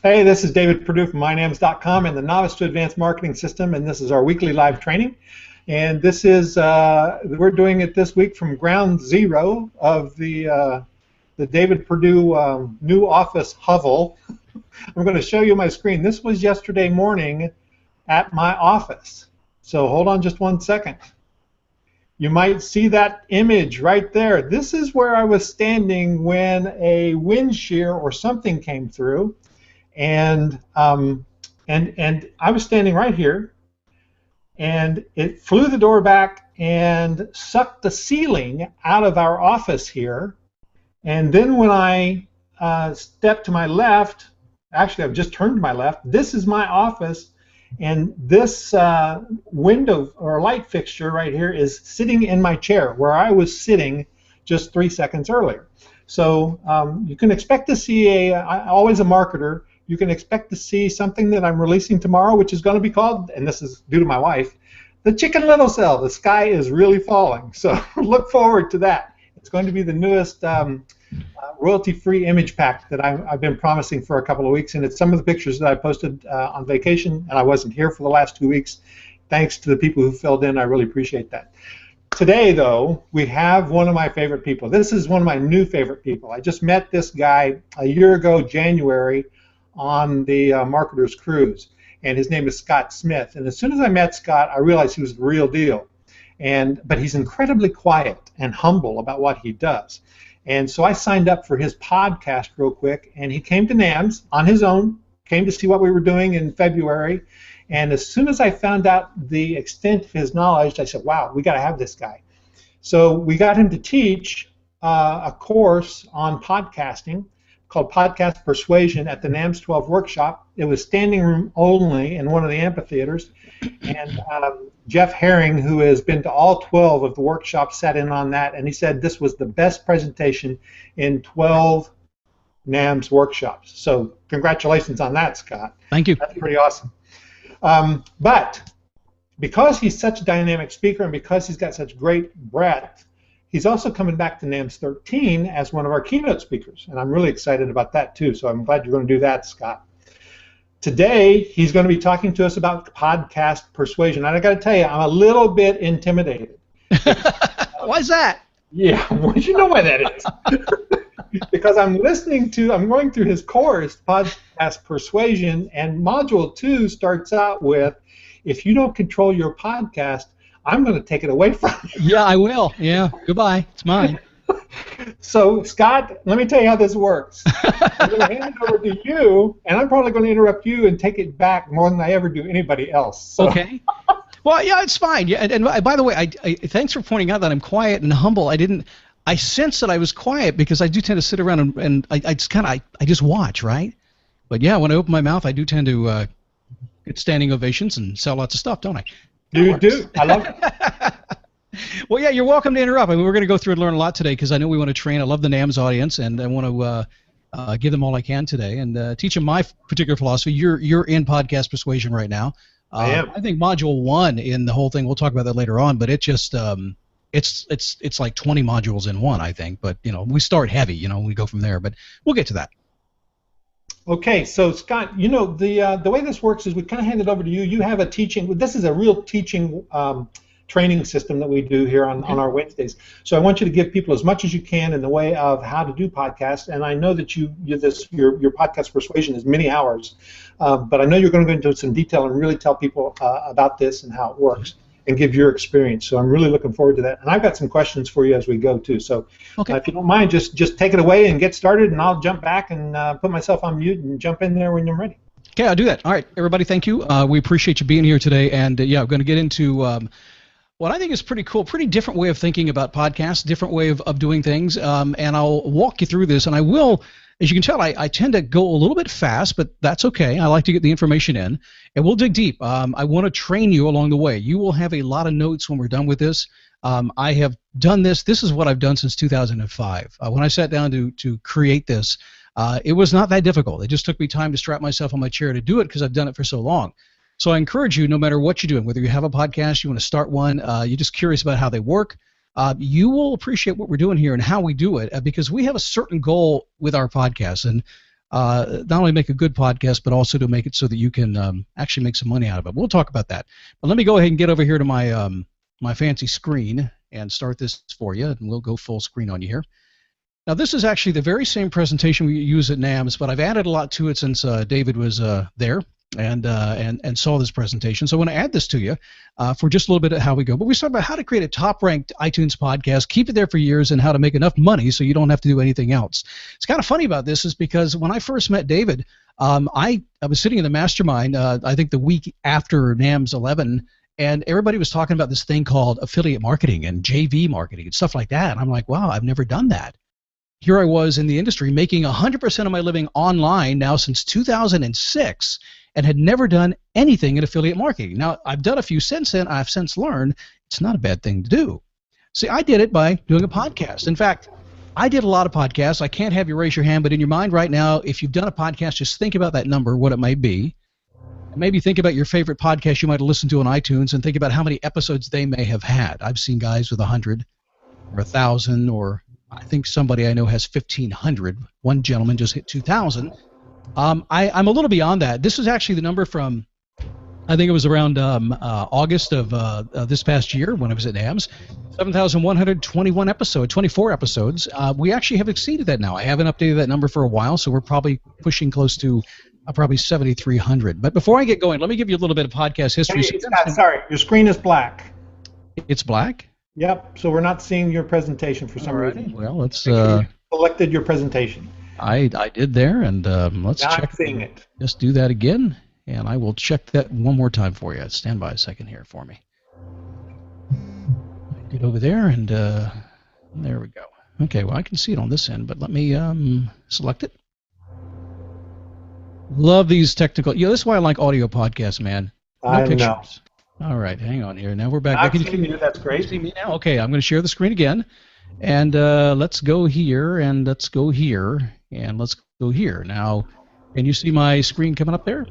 Hey, this is David Perdue from MyNAMS.com and the Novice to Advanced Marketing System, and this is our weekly live training. And this is, we're doing it this week from ground zero of the David Perdue new office hovel. I'm going to show you my screen. This was yesterday morning at my office. So hold on just one second. You might see that image right there. This is where I was standing when a wind shear or something came through. And I was standing right here, and it flew the door back and sucked the ceiling out of our office here. And then when I stepped to my left, actually I've just turned to my left, this is my office, and this window or light fixture right here is sitting in my chair where I was sitting just 3 seconds earlier. So you can expect to see always a marketer, you can expect to see something that I'm releasing tomorrow, which is going to be called, and this is due to my wife, the Chicken Little Cell. The sky is really falling. So look forward to that. It's going to be the newest royalty-free image pack that I've been promising for a couple of weeks, and it's some of the pictures that I posted on vacation, and I wasn't here for the last 2 weeks. Thanks to the people who filled in. I really appreciate that. Today, though, we have one of my favorite people. This is one of my new favorite people. I just met this guy a year ago, January, on the Marketer's Cruise, and his name is Scott Smith. And as soon as I met Scott, I realized he was the real deal. But he's incredibly quiet and humble about what he does. And so I signed up for his podcast real quick, and he came to NAMS on his own, came to see what we were doing in February. And as soon as I found out the extent of his knowledge, I said, wow, we got to have this guy. So we got him to teach a course on podcasting called Podcast Persuasion at the NAMS 12 workshop. It was standing room only in one of the amphitheaters, and Jeff Herring, who has been to all 12 of the workshops, sat in on that, and he said this was the best presentation in 12 NAMS workshops. So congratulations on that, Scott. Thank you. That's pretty awesome. But because he's such a dynamic speaker and because he's got such great breadth, he's also coming back to NAMS 13 as one of our keynote speakers, and I'm really excited about that too, so I'm glad you're going to do that, Scott. Today, he's going to be talking to us about podcast persuasion, and I got to tell you, I'm a little bit intimidated. Why is that? Yeah, well, you know why that is. Because I'm going through his course, Podcast Persuasion, and Module 2 starts out with, if you don't control your podcast, I'm going to take it away from you. Yeah, I will. Yeah, goodbye. It's mine. So, Scott, let me tell you how this works. I'm going to hand it over to you, and I'm probably going to interrupt you and take it back more than I ever do anybody else. So. Okay. Well, yeah, it's fine. Yeah, and by the way, I thanks for pointing out that I'm quiet and humble. I sense that I was quiet because I do tend to sit around and I just watch, right? But yeah, when I open my mouth, I do tend to get standing ovations and sell lots of stuff, don't I? You do. I love it. Well, yeah, you're welcome to interrupt. I mean, we're going to go through and learn a lot today because I know we want to train. I love the NAMS audience, and I want to give them all I can today and teach them my particular philosophy. You're in podcast persuasion right now. I am. I think Module 1 in the whole thing. We'll talk about that later on, but it just it's like 20 modules in one, I think. But we start heavy. We go from there, but we'll get to that. Okay, so Scott, the way this works is we kind of hand it over to you. You have a teaching. This is a real teaching training system that we do here on our Wednesdays. So I want you to give people as much as you can in the way of how to do podcasts. And I know that your podcast persuasion is many hours, but I know you're going to go into some detail and really tell people about this and how it works and give your experience. So I'm really looking forward to that. And I've got some questions for you as we go too. So if you don't mind, just take it away and get started, and I'll jump back and put myself on mute and jump in there when you're ready. Okay, I'll do that. All right, everybody, thank you. We appreciate you being here today. And yeah, I'm going to get into what I think is pretty cool, pretty different way of thinking about podcasts, different way of doing things. And I'll walk you through this. And I will, as you can tell, I tend to go a little bit fast, but that's okay. I like to get the information in. And we'll dig deep. I want to train you along the way. You will have a lot of notes when we're done with this. I have done this. This is what I've done since 2005. When I sat down to create this, it was not that difficult. It just took me time to strap myself on my chair to do it because I've done it for so long. So I encourage you, no matter what you're doing, whether you have a podcast, you want to start one, you're just curious about how they work, you will appreciate what we're doing here and how we do it because we have a certain goal with our podcast. And not only make a good podcast, but also to make it so that you can actually make some money out of it. We'll talk about that. But let me go ahead and get over here to my my fancy screen and start this for you, and we'll go full screen on you here. Now, this is actually the very same presentation we use at NAMS, but I've added a lot to it since David was there and saw this presentation. So I want to add this to you for just a little bit of how we go. But we start about how to create a top-ranked iTunes podcast, keep it there for years, and how to make enough money so you don't have to do anything else. It's kind of funny about this is because when I first met David, I was sitting in the mastermind, I think the week after NAMS 11, and everybody was talking about this thing called affiliate marketing and JV marketing and stuff like that. And I'm like, wow, I've never done that. Here I was in the industry making 100% of my living online now since 2006 and had never done anything in affiliate marketing. Now, I've done a few since then. I've since learned it's not a bad thing to do. See, I did it by doing a podcast. In fact, I did a lot of podcasts. I can't have you raise your hand, but in your mind right now, if you've done a podcast, just think about that number, what it might be. Maybe think about your favorite podcast you might have listened to on iTunes and think about how many episodes they may have had. I've seen guys with 100 or 1,000, or I think somebody I know has 1,500. One gentleman just hit 2,000. I'm a little beyond that. This is actually the number from, I think it was around August of this past year when I was at NAMS. 7,121 episodes, 24 episodes. We actually have exceeded that now. I haven't updated that number for a while, so we're probably pushing close to probably 7,300. But before I get going, let me give you a little bit of podcast history. Hey, sorry, your screen is black. It's black? Yep, so we're not seeing your presentation for some reason. Well, let's... selected your presentation. I did there, and let's now check. I'm seeing it. Just do that again, and I will check that one more time for you. Stand by a second here for me. Get over there, and there we go. Okay, well, I can see it on this end, but let me select it. Love these technical... Yeah, this is why I like audio podcasts, man. No pictures. All right, hang on here. Now we're back. Can you see me? That's great. You see me now? Okay, I'm going to share the screen again. And let's go here, and let's go here, and let's go here. Now, can you see my screen coming up there?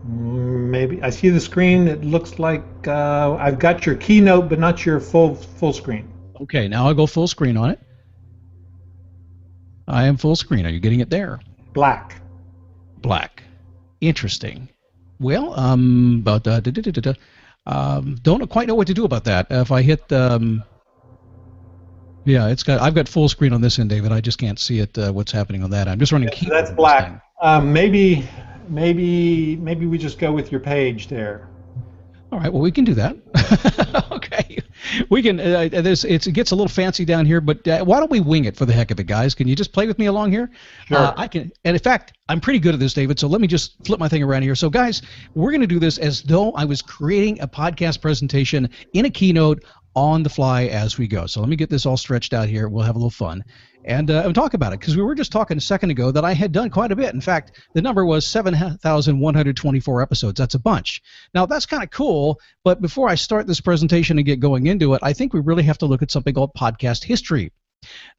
Maybe. I see the screen. It looks like I've got your keynote, but not your full screen. Okay, now I'll go full screen on it. I am full screen. Are you getting it there? Black. Black. Interesting. Well, don't quite know what to do about that. If I hit, yeah, I've got full screen on this end, David. I just can't see it. What's happening on that? I'm just running. So that's black. Maybe we just go with your page there. All right. Well, we can do that. Okay. We can. It gets a little fancy down here, but why don't we wing it for the heck of it, guys? Can you just play with me along here? Sure. I can. And in fact, I'm pretty good at this, David. So let me just flip my thing around here. So, guys, we're going to do this as though I was creating a podcast presentation in a keynote on the fly as we go. So let me get this all stretched out here. We'll have a little fun and talk about it, because we were just talking a second ago that I had done quite a bit. In fact, the number was 7,124 episodes. That's a bunch. Now, that's kind of cool, but before I start this presentation and get going into it, I think we really have to look at something called podcast history.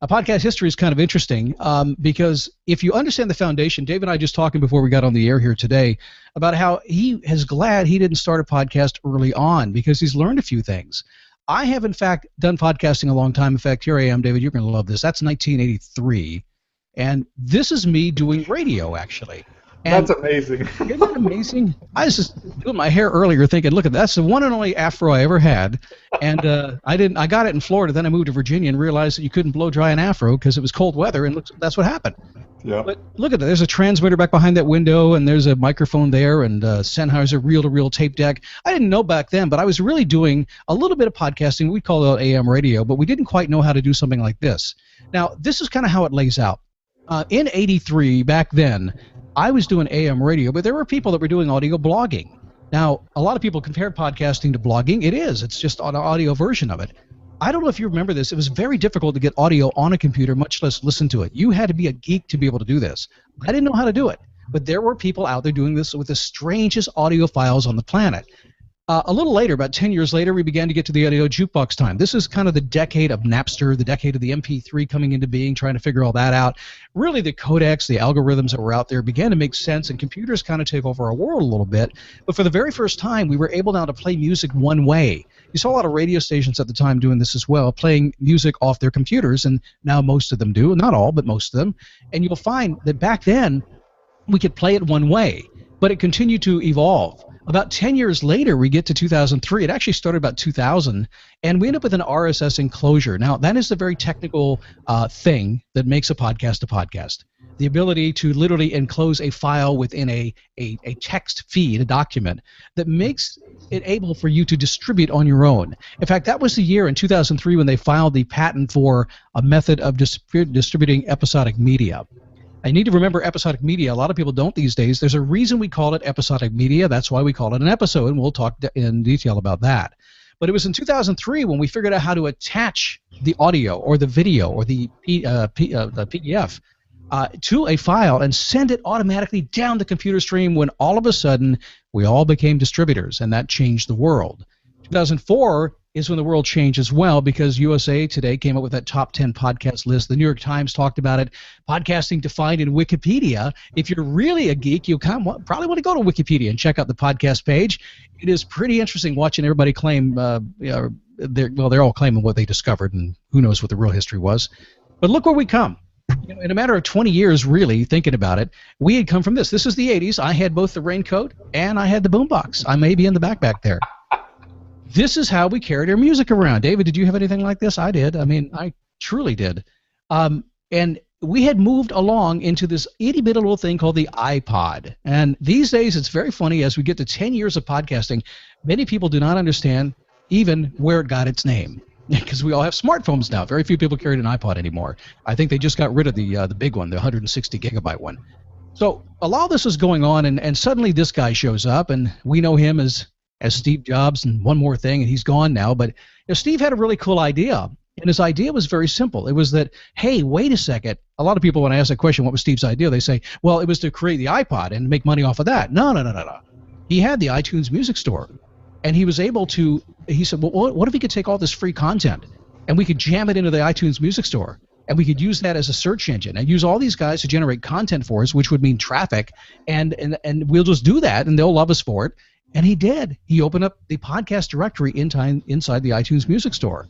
Podcast history is kind of interesting because if you understand the foundation, Dave and I just talking before we got on the air here today about how he is glad he didn't start a podcast early on because he's learned a few things. I have, in fact, done podcasting a long time. In fact, here I am, David. You're going to love this. That's 1983. And this is me doing radio, actually. And that's amazing. Isn't that amazing? I was just doing my hair earlier thinking, look, that's the one and only afro I ever had. And I got it in Florida. Then I moved to Virginia and realized that you couldn't blow dry an afro because it was cold weather. And that's what happened. Yeah. But look at that. There's a transmitter back behind that window, and there's a microphone there, and Sennheiser reel-to-reel tape deck. I didn't know back then, but I was really doing a little bit of podcasting. We call it AM radio, but we didn't quite know how to do something like this. Now, this is kind of how it lays out. In 83, back then, I was doing AM radio, but there were people that were doing audio blogging. Now, a lot of people compare podcasting to blogging. It is. It's just an audio version of it. I don't know if you remember this. It was very difficult to get audio on a computer, much less listen to it. You had to be a geek to be able to do this. I didn't know how to do it, but there were people out there doing this with the strangest audio files on the planet. A little later, about 10 years later, we began to get to the audio jukebox time. This is kind of the decade of Napster, the decade of the MP3 coming into being, trying to figure all that out. Really, the codecs, the algorithms that were out there began to make sense, and computers kind of take over our world a little bit. But for the very first time, we were able now to play music one way. You saw a lot of radio stations at the time doing this as well, playing music off their computers, and now most of them do. Not all, but most of them. And you'll find that back then, we could play it one way, but it continued to evolve. About 10 years later, we get to 2003. It actually started about 2000, and we end up with an RSS enclosure. Now, that is the very technical thing that makes a podcast. The ability to literally enclose a file within a text feed, a document, that makes it able for you to distribute on your own. In fact, that was the year in 2003 when they filed the patent for a method of distributing episodic media. I need to remember episodic media. A lot of people don't these days. There's a reason we call it episodic media. That's why we call it an episode, and we'll talk in detail about that. But it was in 2003 when we figured out how to attach the audio or the video or the PDF to a file and send it automatically down the computer stream, when all of a sudden we all became distributors, and that changed the world. 2004 is when the world changed as well, because USA Today came up with that top 10 podcast list. The New York Times talked about it. Podcasting defined in Wikipedia. If you're really a geek, you probably want to go to Wikipedia and check out the podcast page. It is pretty interesting watching everybody claim, they're all claiming what they discovered, and who knows what the real history was. But look where we come. In a matter of 20 years, really, thinking about it, we had come from this. This is the 80s. I had both the raincoat and I had the boombox. I may be in the back there. This is how we carried our music around. David, did you have anything like this? I did. I mean, I truly did. And we had moved along into this itty-bitty little thing called the iPod. And these days, it's very funny, as we get to 10 years of podcasting, many people do not understand even where it got its name. Because we all have smartphones now. Very few people carry an iPod anymore. I think they just got rid of the big one, the 160 gigabyte one. So a lot of this is going on, and suddenly this guy shows up, and we know him as Steve Jobs and one more thing, and he's gone now. But Steve had a really cool idea, and his idea was very simple. It was that, hey, wait a second. A lot of people, when I ask that question, what was Steve's idea, they say, well, it was to create the iPod and make money off of that. No. He had the iTunes Music Store. And he was able to, he said, well, what if we could take all this free content and we could jam it into the iTunes Music Store, and we could use that as a search engine and use all these guys to generate content for us, which would mean traffic, and we'll just do that and they'll love us for it. And he did. He opened up the podcast directory inside the iTunes Music Store.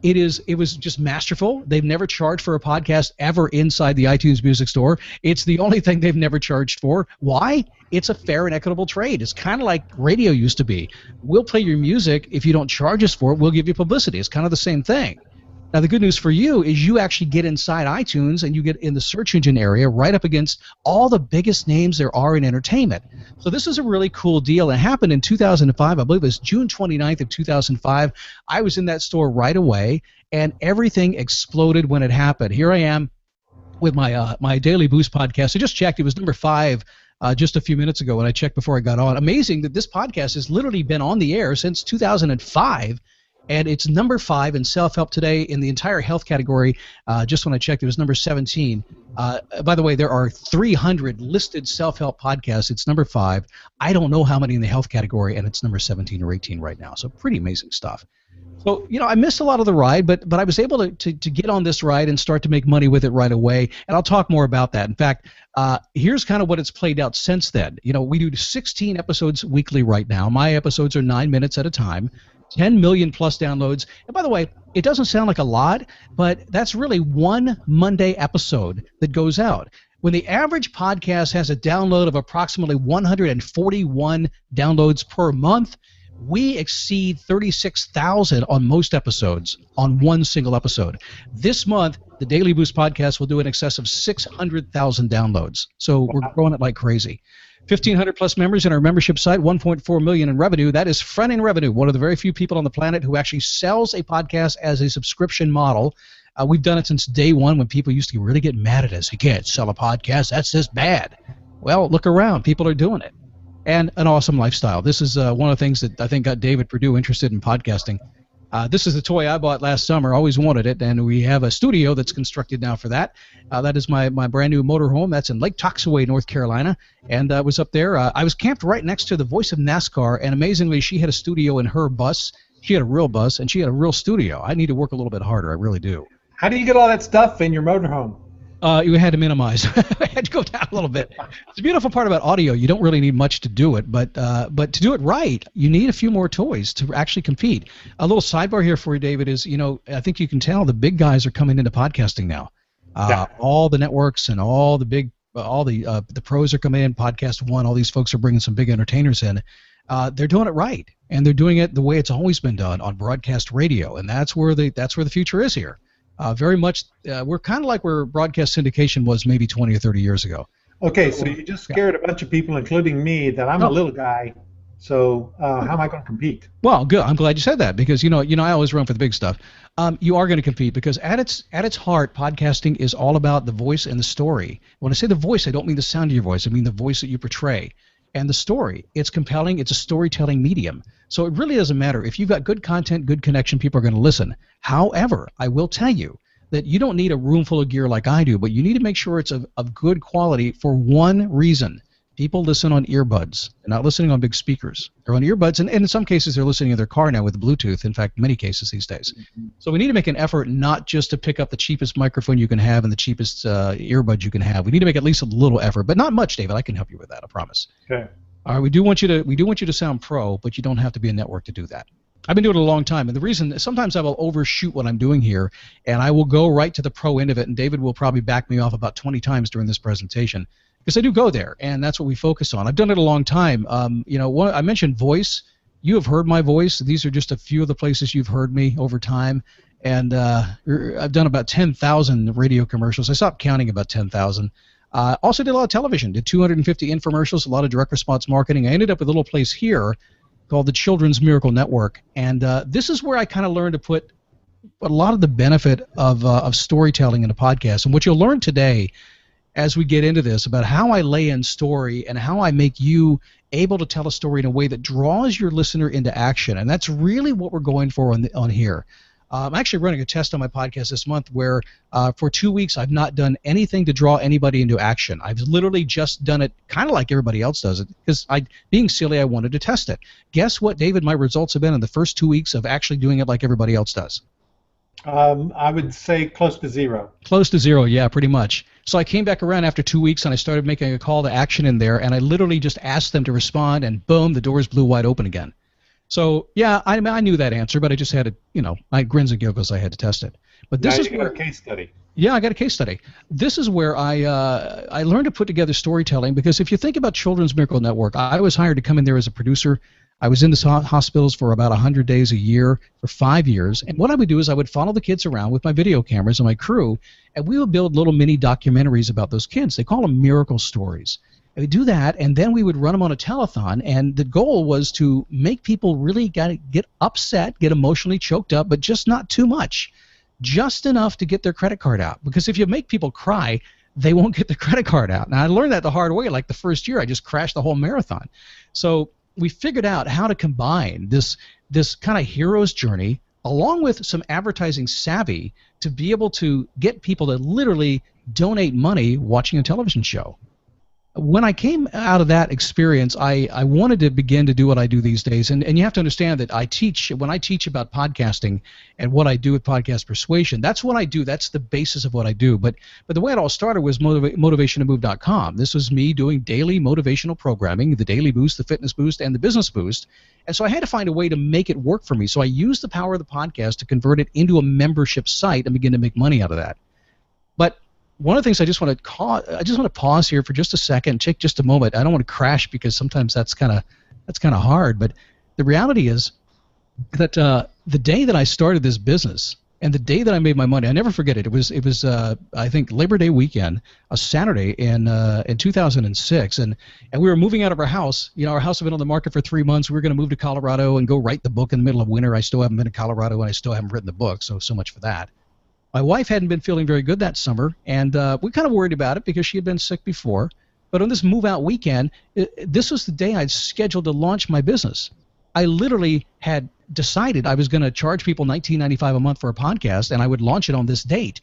It was just masterful. They've never charged for a podcast ever inside the iTunes Music Store. It's the only thing they've never charged for. Why? It's a fair and equitable trade. It's kind of like radio used to be. We'll play your music. If you don't charge us for it, we'll give you publicity. It's kind of the same thing. Now, the good news for you is you actually get inside iTunes and you get in the search engine area right up against all the biggest names there are in entertainment. So this is a really cool deal. It happened in 2005. I believe it was June 29th of 2005. I was in that store right away, and everything exploded when it happened. Here I am with my Daily Boost podcast. I just checked. It was number 5 just a few minutes ago when I checked before I got on. Amazing that this podcast has literally been on the air since 2005. And it's number 5 in self-help today in the entire health category. Just when I checked, it was number 17. By the way, there are 300 listed self-help podcasts. It's number 5. I don't know how many in the health category, and it's number 17 or 18 right now. So pretty amazing stuff. So, I missed a lot of the ride, but I was able to get on this ride and start to make money with it right away. And I'll talk more about that. In fact, here's kind of what it's played out since then. We do 16 episodes weekly right now. My episodes are 9 minutes at a time. 10 million plus downloads. And by the way, it doesn't sound like a lot, but that's really one Monday episode that goes out. When the average podcast has a download of approximately 141 downloads per month, we exceed 36,000 on most episodes on one single episode. This month, the Daily Boost podcast will do in excess of 600,000 downloads. So we're growing it like crazy. 1,500 plus members in our membership site, 1.4 million in revenue. That is front-end revenue. One of the very few people on the planet who actually sells a podcast as a subscription model. We've done it since day one when people used to really get mad at us. You can't sell a podcast. That's just bad. Well, look around. People are doing it. And an awesome lifestyle. This is one of the things that I think got David Perdue interested in podcasting. This is the toy I bought last summer. Always wanted it, and we have a studio that's constructed now for that. That is my brand new motorhome. That's in Lake Toxaway, North Carolina, and I was up there. I was camped right next to the voice of NASCAR, and amazingly, she had a studio in her bus. She had a real bus, and she had a real studio. I need to work a little bit harder. I really do. How do you get all that stuff in your motorhome? You had to minimize. I had to go down a little bit. It's a beautiful part about audio. You don't really need much to do it, but to do it right, you need a few more toys to actually compete. A little sidebar here for you, David, is I think you can tell the big guys are coming into podcasting now. All the networks and all the big all the pros are coming in, Podcast One, all these folks are bringing some big entertainers in. They're doing it right, and they're doing it the way it's always been done on broadcast radio, and that's where the future is here. Very much, we're kind of like where broadcast syndication was maybe 20 or 30 years ago. Okay, so you just scared a bunch of people, including me, that I'm a little guy. So how am I going to compete? Well, good. I'm glad you said that because I always run for the big stuff. You are going to compete because at its heart, podcasting is all about the voice and the story. When I say the voice, I don't mean the sound of your voice. I mean the voice that you portray. And the story, it's compelling. It's a storytelling medium. So it really doesn't matter. If you've got good content, good connection, people are going to listen. However, I will tell you that you don't need a room full of gear like I do, but you need to make sure it's of good quality for one reason. People listen on earbuds. They're not listening on big speakers. They're on earbuds, and in some cases they're listening in their car now with Bluetooth. In fact, many cases these days. So we need to make an effort not just to pick up the cheapest microphone you can have and the cheapest earbuds you can have. We need to make at least a little effort, but not much, David. I can help you with that, I promise. Okay. All right, we do want you to sound pro, but you don't have to be a network to do that. I've been doing it a long time, and the reason sometimes I will overshoot what I'm doing here, and I will go right to the pro end of it, and David will probably back me off about 20 times during this presentation. Because I do go there, and that's what we focus on. I've done it a long time. I mentioned voice. You have heard my voice. These are just a few of the places you've heard me over time. And I've done about 10,000 radio commercials. I stopped counting about 10,000. Also did a lot of television. Did 250 infomercials, a lot of direct response marketing. I ended up with a little place here called the Children's Miracle Network. And this is where I kind of learned to put a lot of the benefit of storytelling in a podcast. And what you'll learn today as we get into this about how I lay in story and how I make you able to tell a story in a way that draws your listener into action. And that's really what we're going for on here. I'm actually running a test on my podcast this month where for 2 weeks I've not done anything to draw anybody into action. I've literally just done it kind of like everybody else does it because being silly, I wanted to test it. Guess what, David, my results have been in the first 2 weeks of actually doing it like everybody else does? I would say close to zero. Close to zero, yeah, pretty much. So I came back around after 2 weeks and I started making a call to action in there, and I literally just asked them to respond, and boom, the doors blew wide open again. So yeah, I knew that answer, but I just had to, I had grins and giggles. I had to test it. But this is where a case study. Yeah, I got a case study. This is where I learned to put together storytelling because if you think about Children's Miracle Network, I was hired to come in there as a producer. I was in the hospitals for about 100 days a year for 5 years, and what I would do is I would follow the kids around with my video cameras and my crew, and we would build little mini documentaries about those kids. They call them miracle stories. And we'd do that, and then we would run them on a telethon, and the goal was to make people really get upset, get emotionally choked up, but just not too much, just enough to get their credit card out. Because if you make people cry, they won't get their credit card out. Now, I learned that the hard way. Like the first year, I just crashed the whole marathon. So we figured out how to combine this kind of hero's journey along with some advertising savvy to be able to get people to literally donate money watching a television show. When I came out of that experience, I wanted to begin to do what I do these days. And you have to understand that when I teach about podcasting and what I do with Podcast Persuasion, that's what I do. That's the basis of what I do. But the way it all started was motivationtomove.com. This was me doing daily motivational programming, the daily boost, the fitness boost, and the business boost. And so I had to find a way to make it work for me. So I used the power of the podcast to convert it into a membership site and begin to make money out of that. But one of the things I just want to pause here for just a second, take just a moment. I don't want to crash because sometimes that's kind of hard. But the reality is that the day that I started this business and the day that I made my money, I never forget it. It was I think Labor Day weekend, a Saturday in 2006, and we were moving out of our house. Our house had been on the market for 3 months. We were going to move to Colorado and go write the book in the middle of winter. I still haven't been to Colorado and I still haven't written the book. So much for that. My wife hadn't been feeling very good that summer, and we kind of worried about it because she had been sick before. But on this move-out weekend, this was the day I'd scheduled to launch my business. I literally had decided I was going to charge people $19.95 a month for a podcast, and I would launch it on this date.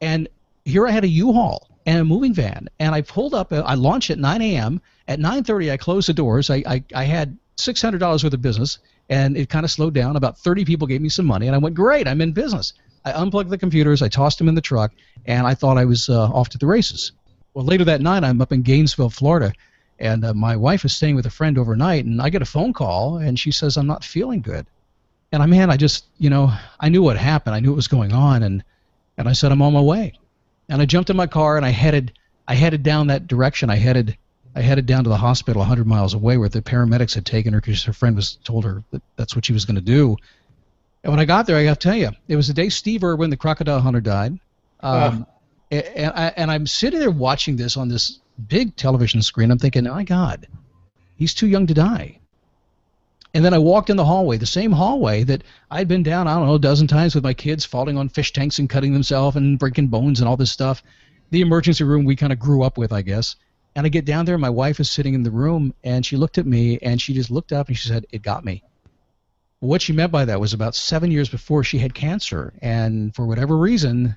And here I had a U-Haul and a moving van, and I pulled up. I launched at 9 a.m. At 9:30, I closed the doors. I had $600 worth of business, and it kind of slowed down. About 30 people gave me some money, and I went, great, I'm in business. I unplugged the computers, I tossed them in the truck, and I thought I was off to the races. Well, later that night, I'm up in Gainesville, Florida, and my wife is staying with a friend overnight, and I get a phone call, and she says, I'm not feeling good. And I just, I knew what happened. I knew what was going on, and I said, I'm on my way. And I jumped in my car, and I headed I headed down that direction. I headed down to the hospital 100 miles away where the paramedics had taken her because her friend told her that that's what she was going to do. And when I got there, I got to tell you, it was the day Steve Irwin, the crocodile hunter, died. And I'm sitting there watching this on this big television screen. I'm thinking, oh, my God, he's too young to die. And then I walked in the hallway, the same hallway that I'd been down, I don't know, a dozen times with my kids falling on fish tanks and cutting themselves and breaking bones and all this stuff. The emergency room we kind of grew up with, I guess. And I get down there, my wife is sitting in the room, and she looked at me, and she just looked up, and she said, it got me. What she meant by that was about 7 years before she had cancer, and for whatever reason,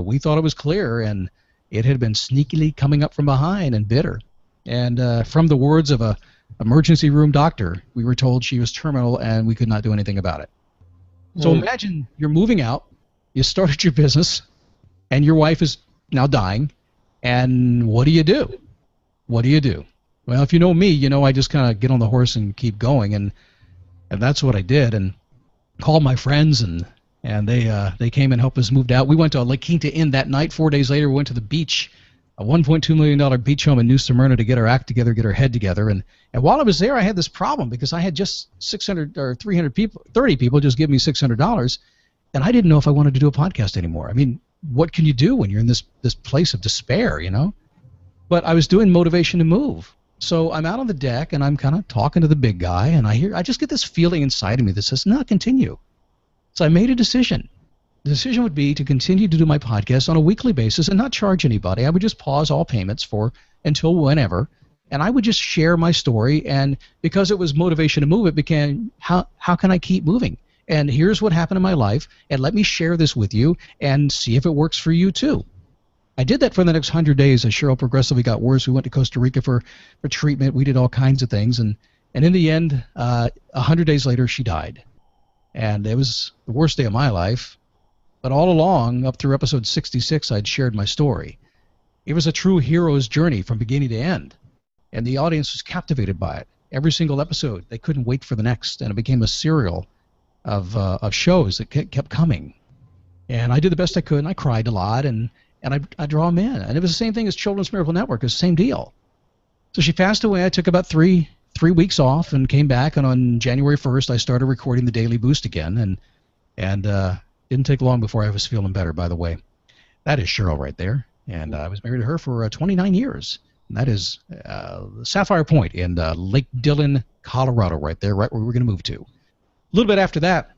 we thought it was clear, and it had been sneakily coming up from behind and bit her. And from the words of a emergency room doctor, we were told she was terminal, and we could not do anything about it. So imagine you're moving out, you started your business, and your wife is now dying, and what do you do? What do you do? Well, if you know me, you know I just kind of get on the horse and keep going, and that's what I did, and called my friends, and they came and helped us move out. We went to a La Quinta Inn that night. 4 days later, we went to the beach, a $1.2 million beach home in New Smyrna to get our act together, get our head together. And while I was there, I had this problem because I had just 600 or 300 people, 30 people just give me $600, and I didn't know if I wanted to do a podcast anymore. I mean, what can you do when you're in this place of despair, you know? But I was doing Motivation to Move. So I'm out on the deck, and I'm kind of talking to the big guy, and I just get this feeling inside of me that says, no, continue. So I made a decision. The decision would be to continue to do my podcast on a weekly basis and not charge anybody. I would just pause all payments until whenever, and I would just share my story. And because it was Motivation to Move, it became, how can I keep moving? And here's what happened in my life, and let me share this with you and see if it works for you too. I did that for the next 100 days. As Cheryl progressively got worse, we went to Costa Rica for treatment. We did all kinds of things. And in the end, 100 days later, she died. And it was the worst day of my life. But all along, up through episode 66, I'd shared my story. It was a true hero's journey from beginning to end. And the audience was captivated by it. Every single episode, they couldn't wait for the next. And it became a serial of shows that kept coming. And I did the best I could, and I cried a lot, and I draw them in. And it was the same thing as Children's Miracle Network. It was the same deal. So she passed away. I took about three weeks off and came back. And on January 1st, I started recording the Daily Boost again. And didn't take long before I was feeling better, by the way. That is Cheryl right there. And I was married to her for 29 years. And that is Sapphire Point in Lake Dillon, Colorado, right there, right where we're going to move to. A little bit after that,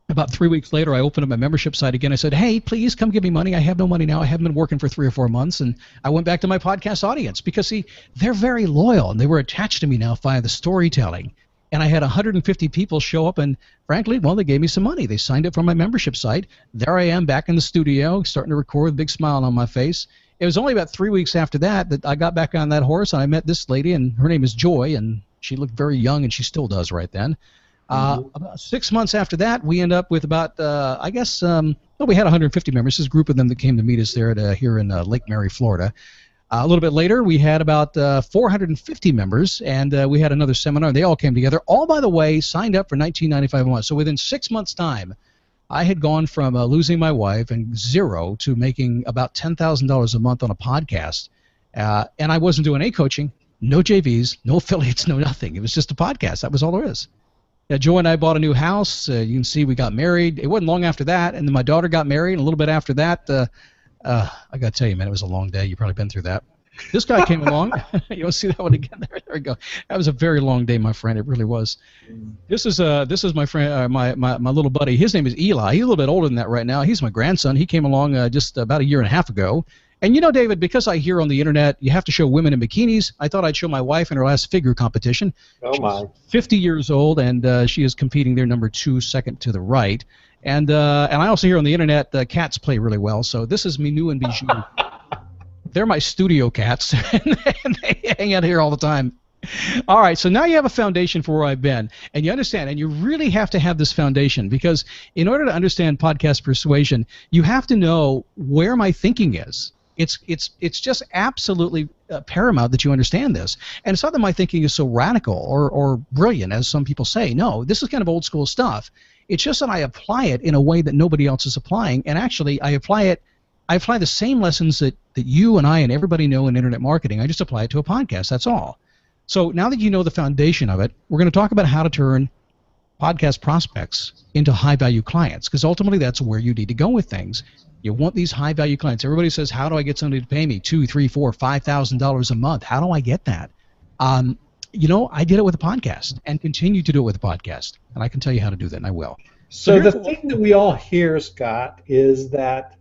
about 3 weeks later, I opened up my membership site again. I said, hey, please come give me money. I have no money now. I haven't been working for 3 or 4 months. And I went back to my podcast audience because, see, they're very loyal, and they were attached to me now via the storytelling. And I had 150 people show up, and frankly, well, they gave me some money. They signed up for my membership site. There I am back in the studio, starting to record with a big smile on my face. It was only about 3 weeks after that I got back on that horse, and I met this lady, and her name is Joy, and she looked very young, and she still does right then. About 6 months after that, we end up with about, we had 150 members. This group of them that came to meet us there here in Lake Mary, Florida. A little bit later, we had about 450 members, and we had another seminar. They all came together. All, by the way, signed up for $19.95 a month. So within 6 months' time, I had gone from losing my wife and zero to making about $10,000 a month on a podcast. And I wasn't doing any coaching, no JVs, no affiliates, no nothing. It was just a podcast. That was all there is. Joe and I bought a new house. You can see we got married. It wasn't long after that, and then my daughter got married. And a little bit after that, I got to tell you, man, it was a long day. You've probably been through that. This guy came along. You want to see that one again? There we go. That was a very long day, my friend. It really was. This is my friend, my little buddy. His name is Eli. He's a little bit older than that right now. He's my grandson. He came along just about a year and a half ago. And you know, David, because I hear on the internet you have to show women in bikinis, I thought I'd show my wife in her last figure competition. Oh, my. She's 50 years old, and she is competing there, number 2, second to the right. And I also hear on the internet cats play really well. So this is Minou and Bijou. They're my studio cats, and they hang out here all the time. All right, so now you have a foundation for where I've been, and you understand, and you really have to have this foundation, because in order to understand podcast persuasion, you have to know where my thinking is. It's just absolutely paramount that you understand this. And it's not that my thinking is so radical or brilliant, as some people say. No, this is kind of old school stuff. It's just that I apply it in a way that nobody else is applying, and actually I apply it I apply the same lessons that you and I and everybody know in internet marketing. I just apply it to a podcast. That's all. So now that you know the foundation of it, we're going to talk about how to turn podcast prospects into high-value clients, because ultimately that's where you need to go with things. You want these high-value clients. Everybody says, how do I get somebody to pay me $2,000, $3,000, $4,000, $5,000 a month? How do I get that? I did it with a podcast and continue to do it with a podcast, and I can tell you how to do that, and I will. So the thing that we all hear, Scott, is that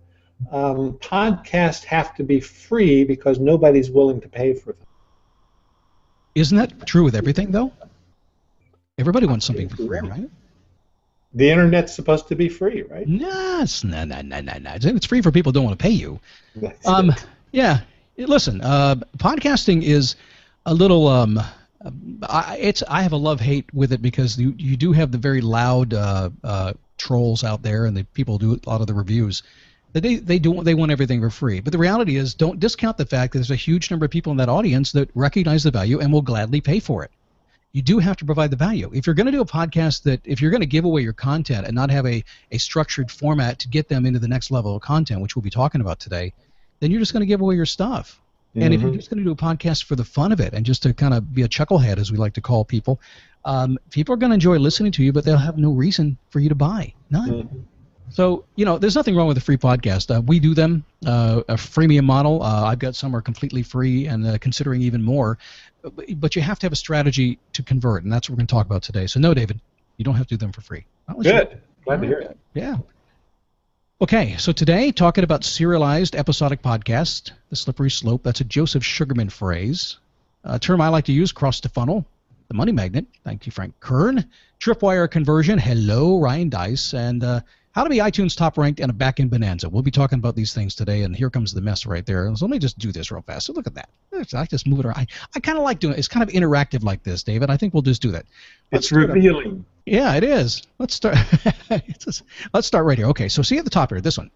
podcasts have to be free because nobody's willing to pay for them. Isn't that true with everything, though? Everybody wants something for free, right? The internet's supposed to be free, right? No. It's free for people who don't want to pay you. Yeah. Listen, podcasting is a little. I have a love-hate with it because you do have the very loud trolls out there, and the people do a lot of the reviews. They want everything for free. But the reality is, don't discount the fact that there's a huge number of people in that audience that recognize the value and will gladly pay for it. You do have to provide the value. If you're going to do a podcast if you're going to give away your content and not have a structured format to get them into the next level of content, which we'll be talking about today, then you're just going to give away your stuff. Mm-hmm. And if you're just going to do a podcast for the fun of it and just to kind of be a chucklehead, as we like to call people, people are going to enjoy listening to you, but they'll have no reason for you to buy. None. Mm-hmm. So, there's nothing wrong with a free podcast. We do them, a freemium model. I've got some are completely free and considering even more. But you have to have a strategy to convert, and that's what we're going to talk about today. So, no, David, you don't have to do them for free. Good. Glad to hear it. Yeah. Okay, so today, talking about serialized episodic podcast, the slippery slope. That's a Joseph Sugarman phrase. A term I like to use, cross to funnel. The money magnet. Thank you, Frank Kern. Tripwire conversion. Hello, Ryan Dice. And how to be iTunes top ranked and a back-end bonanza. We'll be talking about these things today, and here comes the mess right there. So let me just do this real fast. So look at that. I just move it around. I kind of like doing it. It's kind of interactive like this, David. I think we'll just do that. It's revealing. Yeah, it is. Let's start. Let's start right here. Okay, so see at the top here, this one.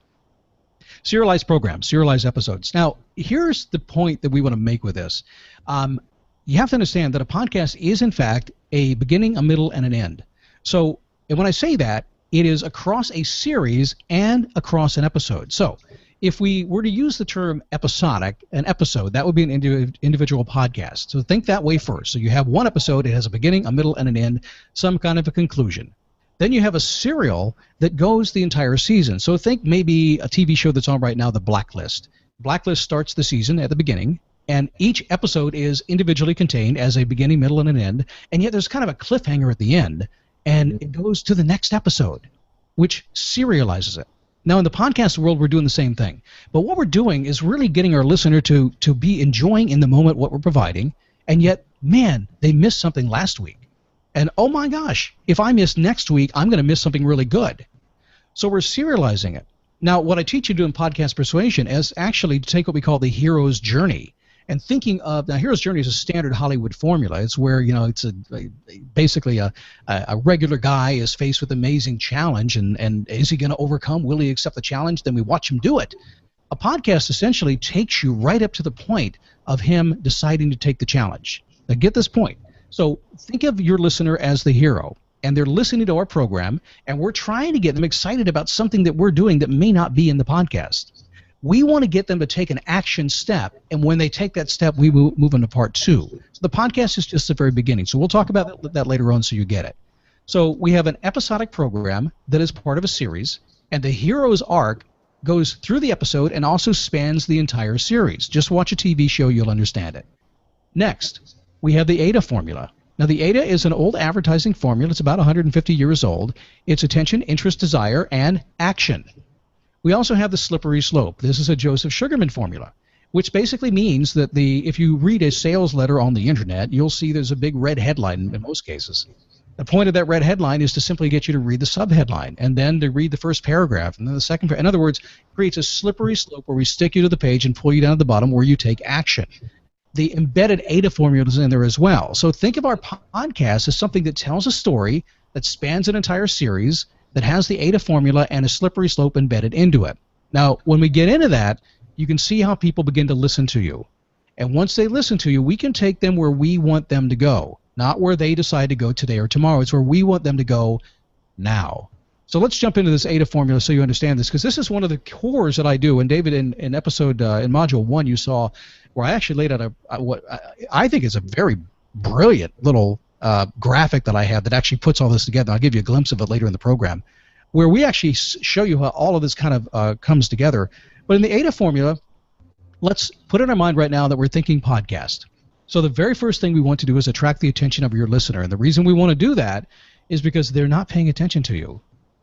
Serialized programs, serialized episodes. Now, here's the point that we want to make with this. You have to understand that a podcast is, in fact, a beginning, a middle, and an end. So when I say that, it is across a series and across an episode. So if we were to use the term episodic, an episode, that would be an individual podcast. So think that way first. So you have one episode, it has a beginning, a middle, and an end, some kind of a conclusion. Then you have a serial that goes the entire season. So think maybe a TV show that's on right now, The Blacklist. Blacklist starts the season at the beginning, and each episode is individually contained as a beginning, middle, and an end, and yet there's kind of a cliffhanger at the end. And it goes to the next episode, which serializes it. Now, in the podcast world, we're doing the same thing. But what we're doing is really getting our listener to be enjoying in the moment what we're providing, and yet, man, they missed something last week. And, oh, my gosh, if I miss next week, I'm going to miss something really good. So we're serializing it. Now, what I teach you to do in Podcast Persuasion is actually to take what we call the hero's journey. And thinking of, now, hero's journey is a standard Hollywood formula. It's where, it's basically a regular guy is faced with an amazing challenge, and is he going to overcome? Will he accept the challenge? Then we watch him do it. A podcast essentially takes you right up to the point of him deciding to take the challenge. Now, get this point. So think of your listener as the hero, and they're listening to our program, and we're trying to get them excited about something that we're doing that may not be in the podcast. We want to get them to take an action step, and when they take that step, we move into part 2. So the podcast is just the very beginning. So we'll talk about that later on so you get it. So we have an episodic program that is part of a series, and the hero's arc goes through the episode and also spans the entire series. Just watch a TV show, you'll understand it. Next, we have the AIDA formula. Now, the AIDA is an old advertising formula. It's about 150 years old. It's attention, interest, desire, and action. We also have the slippery slope. This is a Joseph Sugarman formula, which basically means that if you read a sales letter on the internet, you'll see there's a big red headline in most cases. The point of that red headline is to simply get you to read the subheadline, and then to read the first paragraph, and then the second paragraph. In other words, it creates a slippery slope where we stick you to the page and pull you down to the bottom where you take action. The embedded AIDA formula is in there as well. So think of our podcast as something that tells a story that spans an entire series, that has the AIDA formula and a slippery slope embedded into it. Now, when we get into that, you can see how people begin to listen to you. And once they listen to you, we can take them where we want them to go, not where they decide to go today or tomorrow. It's where we want them to go now. So let's jump into this ADA formula so you understand this, because this is one of the cores that I do. And David, in episode in module 1, you saw where I actually laid out what I think is a very brilliant little graphic that I have that actually puts all this together. I'll give you a glimpse of it later in the program, where we actually show you how all of this kind of comes together. But in the ADA formula, let's put in our mind right now that we're thinking podcast. So the very first thing we want to do is attract the attention of your listener. And the reason we want to do that is because they're not paying attention to you.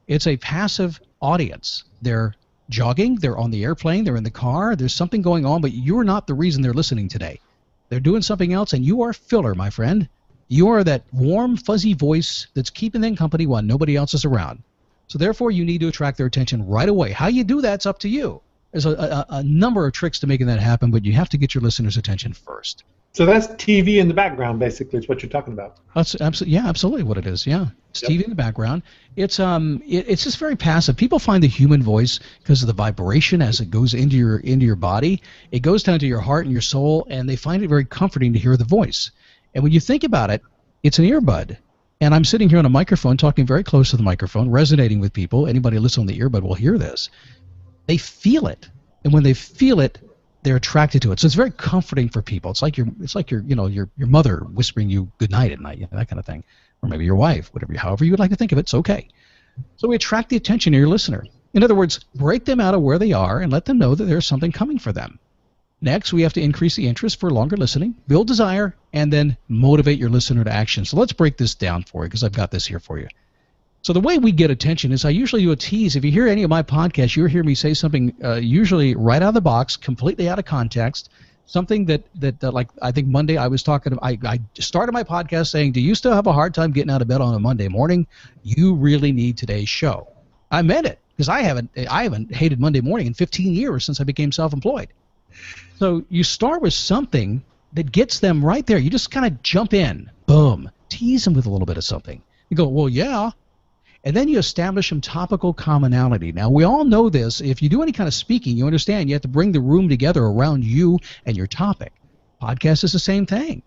It's a passive audience. They're jogging, they're on the airplane, they're in the car, there's something going on, but you're not the reason they're listening today. They're doing something else, and you are filler, my friend. You are that warm, fuzzy voice that's keeping them company when nobody else is around. So therefore, you need to attract their attention right away. How you do that's up to you. There's a number of tricks to making that happen, but you have to get your listeners' attention first. So that's TV in the background, basically, is what you're talking about. That's absolutely what it is. Yeah, it's Yep. TV in the background. It's just very passive. People find the human voice because of the vibration as it goes into your body. It goes down to your heart and your soul, and they find it very comforting to hear the voice. And when you think about it, it's an earbud. And I'm sitting here on a microphone, talking very close to the microphone, resonating with people. Anybody listening on the earbud will hear this. They feel it, and when they feel it, they're attracted to it. So it's very comforting for people. It's like your mother whispering you good night at night, that kind of thing, or maybe your wife, however you would like to think of it. It's okay. So we attract the attention of your listener. In other words, break them out of where they are and let them know that there's something coming for them. Next, we have to increase the interest for longer listening, build desire, and then motivate your listener to action. So let's break this down for you, because I've got this here for you. So the way we get attention is I usually do a tease. If you hear any of my podcasts, you'll hear me say something usually right out of the box, completely out of context, something that like I think Monday I was talking. I started my podcast saying, "Do you still have a hard time getting out of bed on a Monday morning? You really need today's show." I meant it, because I haven't hated Monday morning in 15 years since I became self-employed. So you start with something that gets them right there. You just kind of jump in, boom, tease them with a little bit of something. You go, "Well, yeah." And then you establish some topical commonality. Now, we all know this. If you do any kind of speaking, you understand you have to bring the room together around you and your topic. Podcast is the same thing.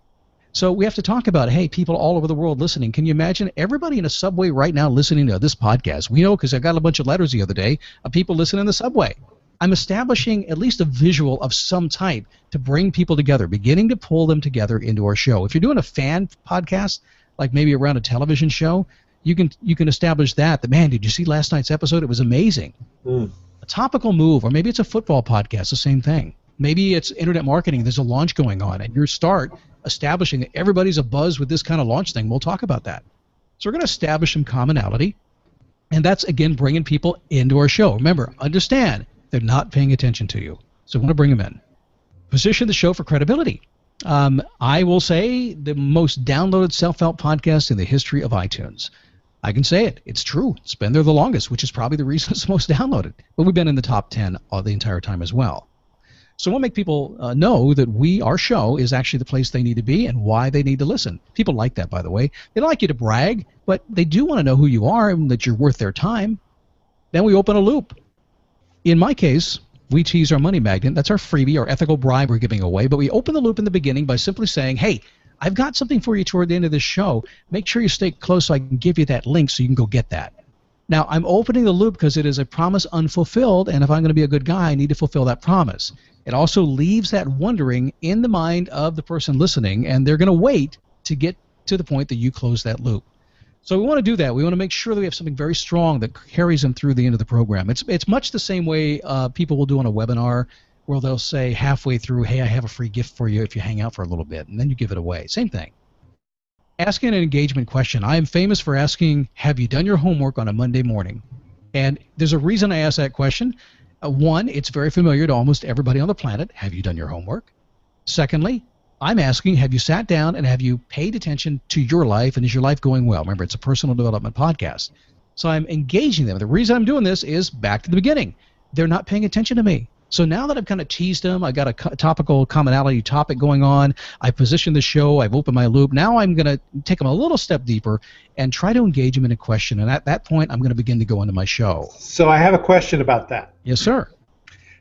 So we have to talk about, hey, people all over the world listening. Can you imagine everybody in a subway right now listening to this podcast? We know, because I got a bunch of letters the other day of people listening in the subway. I'm establishing at least a visual of some type to bring people together, beginning to pull them together into our show. If you're doing a fan podcast, like maybe around a television show, you can establish that, man, did you see last night's episode? It was amazing. A topical move, or maybe it's a football podcast, the same thing. Maybe it's internet marketing, there's a launch going on, and you start establishing that everybody's abuzz with this kind of launch thing. We'll talk about that. So we're going to establish some commonality, and that's, again, bringing people into our show. Remember, understand, they're not paying attention to you, so we want to bring them in. Position the show for credibility. I will say the most downloaded self-help podcast in the history of iTunes. I can say it. It's true. It's been there the longest, which is probably the reason it's most downloaded. But we've been in the top 10 the entire time as well. So we'll make people know that our show is actually the place they need to be and why they need to listen. People like that, by the way. They don't like you to brag, but they do want to know who you are and that you're worth their time. Then we open a loop. In my case, we tease our money magnet. That's our freebie, our ethical bribe we're giving away. But we open the loop in the beginning by simply saying, hey, I've got something for you toward the end of this show. Make sure you stay close so I can give you that link so you can go get that. Now, I'm opening the loop because it is a promise unfulfilled, and if I'm going to be a good guy, I need to fulfill that promise. It also leaves that wondering in the mind of the person listening, and they're going to wait to get to the point that you close that loop. So we want to do that. We want to make sure that we have something very strong that carries them through the end of the program. It's much the same way people will do on a webinar, where they'll say halfway through, hey, I have a free gift for you if you hang out for a little bit, and then you give it away. Same thing. Asking an engagement question. I am famous for asking, have you done your homework on a Monday morning? And there's a reason I ask that question. One, it's very familiar to almost everybody on the planet. Have you done your homework? Secondly, I'm asking, have you sat down and have you paid attention to your life, and is your life going well? Remember, it's a personal development podcast. So I'm engaging them. The reason I'm doing this is back to the beginning. They're not paying attention to me. So now that I've kind of teased them, I got a topical commonality topic going on, I positioned the show, I've opened my loop, now I'm going to take them a little step deeper and try to engage them in a question. And at that point, I'm going to begin to go into my show. So I have a question about that. Yes, sir.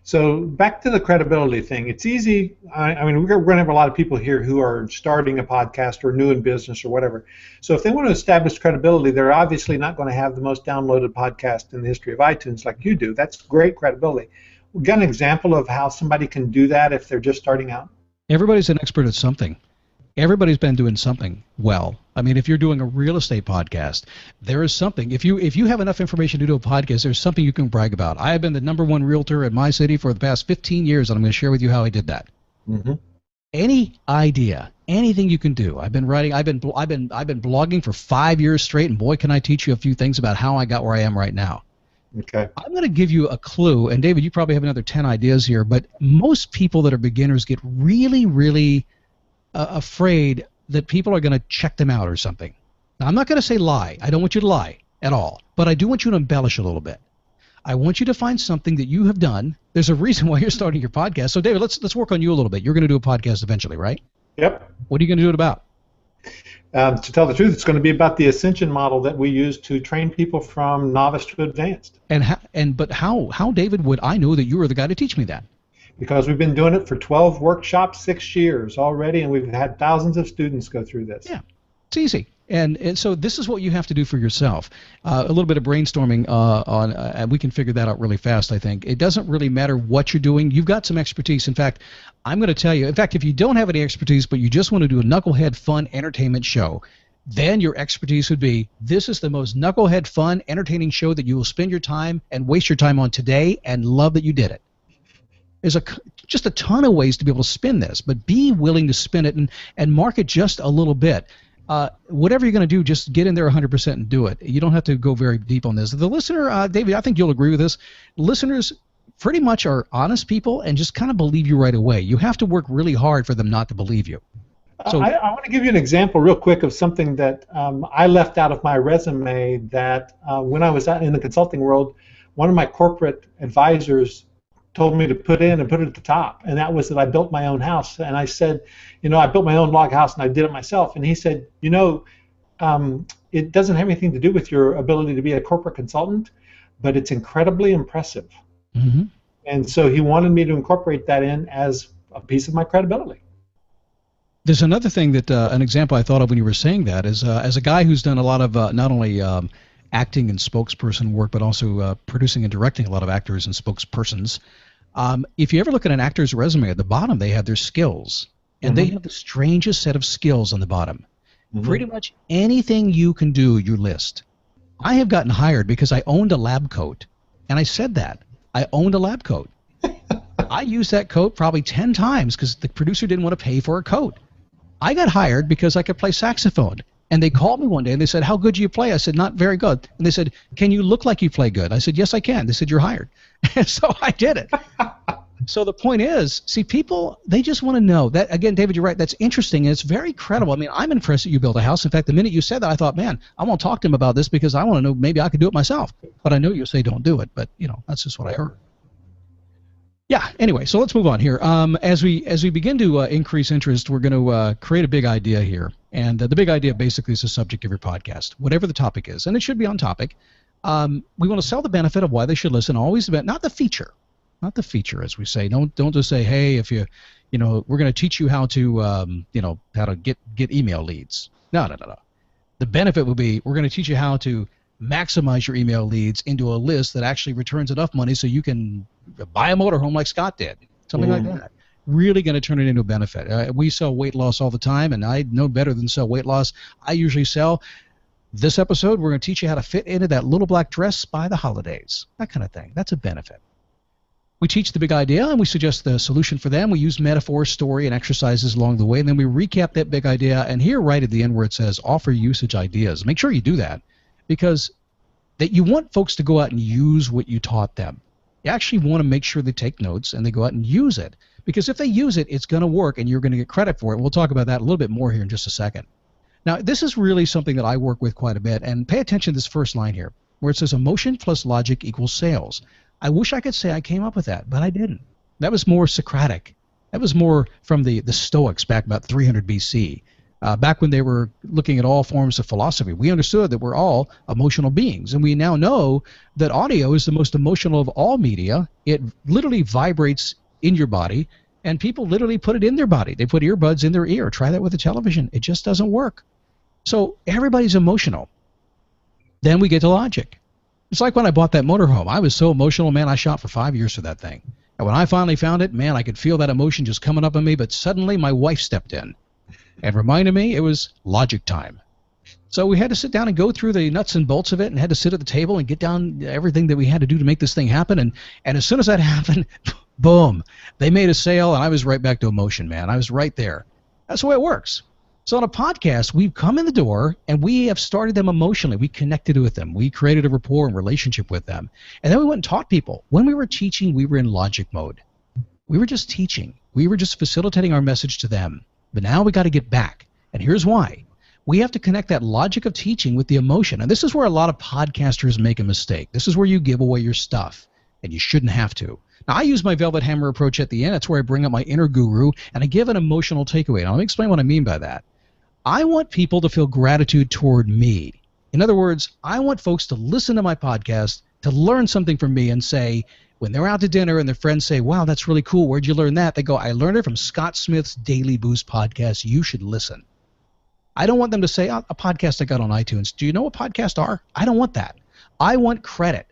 So back to the credibility thing. It's easy. I mean, we're going to have a lot of people here who are starting a podcast or new in business or whatever. So if they want to establish credibility, they're obviously not going to have the most downloaded podcast in the history of iTunes like you do. That's great credibility. We got an example of how somebody can do that if they're just starting out? Everybody's an expert at something. Everybody's been doing something well. I mean, if you're doing a real estate podcast, there is something. If you have enough information to do a podcast, there's something you can brag about. I have been the #1 realtor in my city for the past 15 years, and I'm going to share with you how I did that. Mm-hmm. Any idea, anything you can do. I've been blogging for 5 years straight, and boy, can I teach you a few things about how I got where I am right now. Okay. I'm going to give you a clue, and David, you probably have another 10 ideas here, but most people that are beginners get really, really afraid that people are going to check them out or something. Now, I'm not going to say lie. I don't want you to lie at all, but I do want you to embellish a little bit. I want you to find something that you have done. There's a reason why you're starting your podcast. So, David, let's work on you a little bit. You're going to do a podcast eventually, right? Yep. What are you going to do it about? To tell the truth, it's going to be about the Ascension model that we use to train people from novice to advanced. But how, David, would I know that you were the guy to teach me that? Because we've been doing it for 12 workshops, 6 years already, and we've had thousands of students go through this. Yeah, it's easy. And so this is what you have to do for yourself. A little bit of brainstorming and we can figure that out really fast, I think. It doesn't really matter what you're doing. You've got some expertise. In fact, I'm going to tell you, if you don't have any expertise, but you just want to do a knucklehead fun entertainment show, then your expertise would be, this is the most knucklehead fun entertaining show that you will spend your time and waste your time on today, and love that you did it. There's just a ton of ways to be able to spin this, but be willing to spin it and market just a little bit. Whatever you're going to do, just get in there 100% and do it. You don't have to go very deep on this. The listener, David, I think you'll agree with this. Listeners pretty much are honest people and just kind of believe you right away. You have to work really hard for them not to believe you. So I want to give you an example real quick of something that I left out of my resume that when I was out in the consulting world, one of my corporate advisors told me to put in and put it at the top, and that was that I built my own house. And I said, I built my own log house and I did it myself. And he said, it doesn't have anything to do with your ability to be a corporate consultant, but it's incredibly impressive. Mm-hmm. And so he wanted me to incorporate that in as a piece of my credibility. There's another thing that an example I thought of when you were saying that is as a guy who's done a lot of not only acting and spokesperson work, but also producing and directing a lot of actors and spokespersons. If you ever look at an actor's resume, at the bottom they have their skills, and they have the strangest set of skills on the bottom. Pretty much anything you can do, you list. I have gotten hired because I owned a lab coat, and I said that. I owned a lab coat. I used that coat probably 10 times because the producer didn't want to pay for a coat. I got hired because I could play saxophone. And they called me one day and they said, "How good do you play?" I said, "Not very good." And they said, "Can you look like you play good?" I said, "Yes, I can." They said, "You're hired." And so I did it. So the point is, see, people, they just want to know. That, again, David, you're right. That's interesting, and it's very credible. I mean, I'm impressed that you built a house. In fact, the minute you said that, I thought, man, I want to talk to him about this because I want to know maybe I could do it myself. But I know you'll say don't do it. But, that's just what I heard. Yeah, anyway, so let's move on here. As we begin to increase interest, we're going to create a big idea here. And the big idea basically is the subject of your podcast, whatever the topic is. And it should be on topic. We want to sell the benefit of why they should listen, always about, not the feature. Not the feature, as we say. Don't just say, hey, if we're going to teach you how to, how to get email leads. No. The benefit will be, we're going to teach you how to maximize your email leads into a list that actually returns enough money so you can buy a motorhome like Scott did, something like that. Really going to turn it into a benefit. We sell weight loss all the time, and I know better than sell weight loss. I usually sell, this episode, we're going to teach you how to fit into that little black dress by the holidays, that kind of thing. That's a benefit. We teach the big idea, and we suggest the solution for them. We use metaphor, story, and exercises along the way, and then we recap that big idea. And here, right at the end where it says offer usage ideas, make sure you do that, because that you want folks to go out and use what you taught them. You actually want to make sure they take notes and they go out and use it, because if they use it, it's going to work, and you're going to get credit for it. We'll talk about that a little bit more here in just a second. Now, this is really something that I work with quite a bit, and pay attention to this first line here, where it says emotion plus logic equals sales. I wish I could say I came up with that, but I didn't. That was more Socratic. That was more from the Stoics back about 300 BC. back when they were looking at all forms of philosophy. We understood that we're all emotional beings, and we now know that audio is the most emotional of all media. It literally vibrates in your body, and people literally put it in their body. They put earbuds in their ear. Try that with a television. It just doesn't work. So everybody's emotional. Then we get to logic. It's like when I bought that motorhome. I was so emotional, man, I shot for 5 years for that thing. And when I finally found it, man, I could feel that emotion just coming up on me, but suddenly my wife stepped in and reminded me it was logic time. So we had to sit down and go through the nuts and bolts of it, and had to sit at the table and get down everything that we had to do to make this thing happen. And as soon as that happened, boom, they made a sale, and I was right back to emotion, man. I was right there. That's the way it works. So on a podcast, we've come in the door, and we have started them emotionally. We connected with them. We created a rapport and relationship with them. And then we went and taught people. When we were teaching, we were in logic mode. We were just teaching. We were just facilitating our message to them. But now we got to get back. And here's why. We have to connect that logic of teaching with the emotion. And this is where a lot of podcasters make a mistake. This is where you give away your stuff, and you shouldn't have to. Now, I use my Velvet Hammer approach at the end. That's where I bring up my inner guru, and I give an emotional takeaway. Now, let me explain what I mean by that. I want people to feel gratitude toward me. In other words, I want folks to listen to my podcast, to learn something from me, and say, when they're out to dinner and their friends say, wow, that's really cool, where'd you learn that? They go, I learned it from Scott Smith's Daily Boost podcast. You should listen. I don't want them to say, oh, a podcast I got on iTunes. Do you know what podcasts are? I don't want that. I want credit,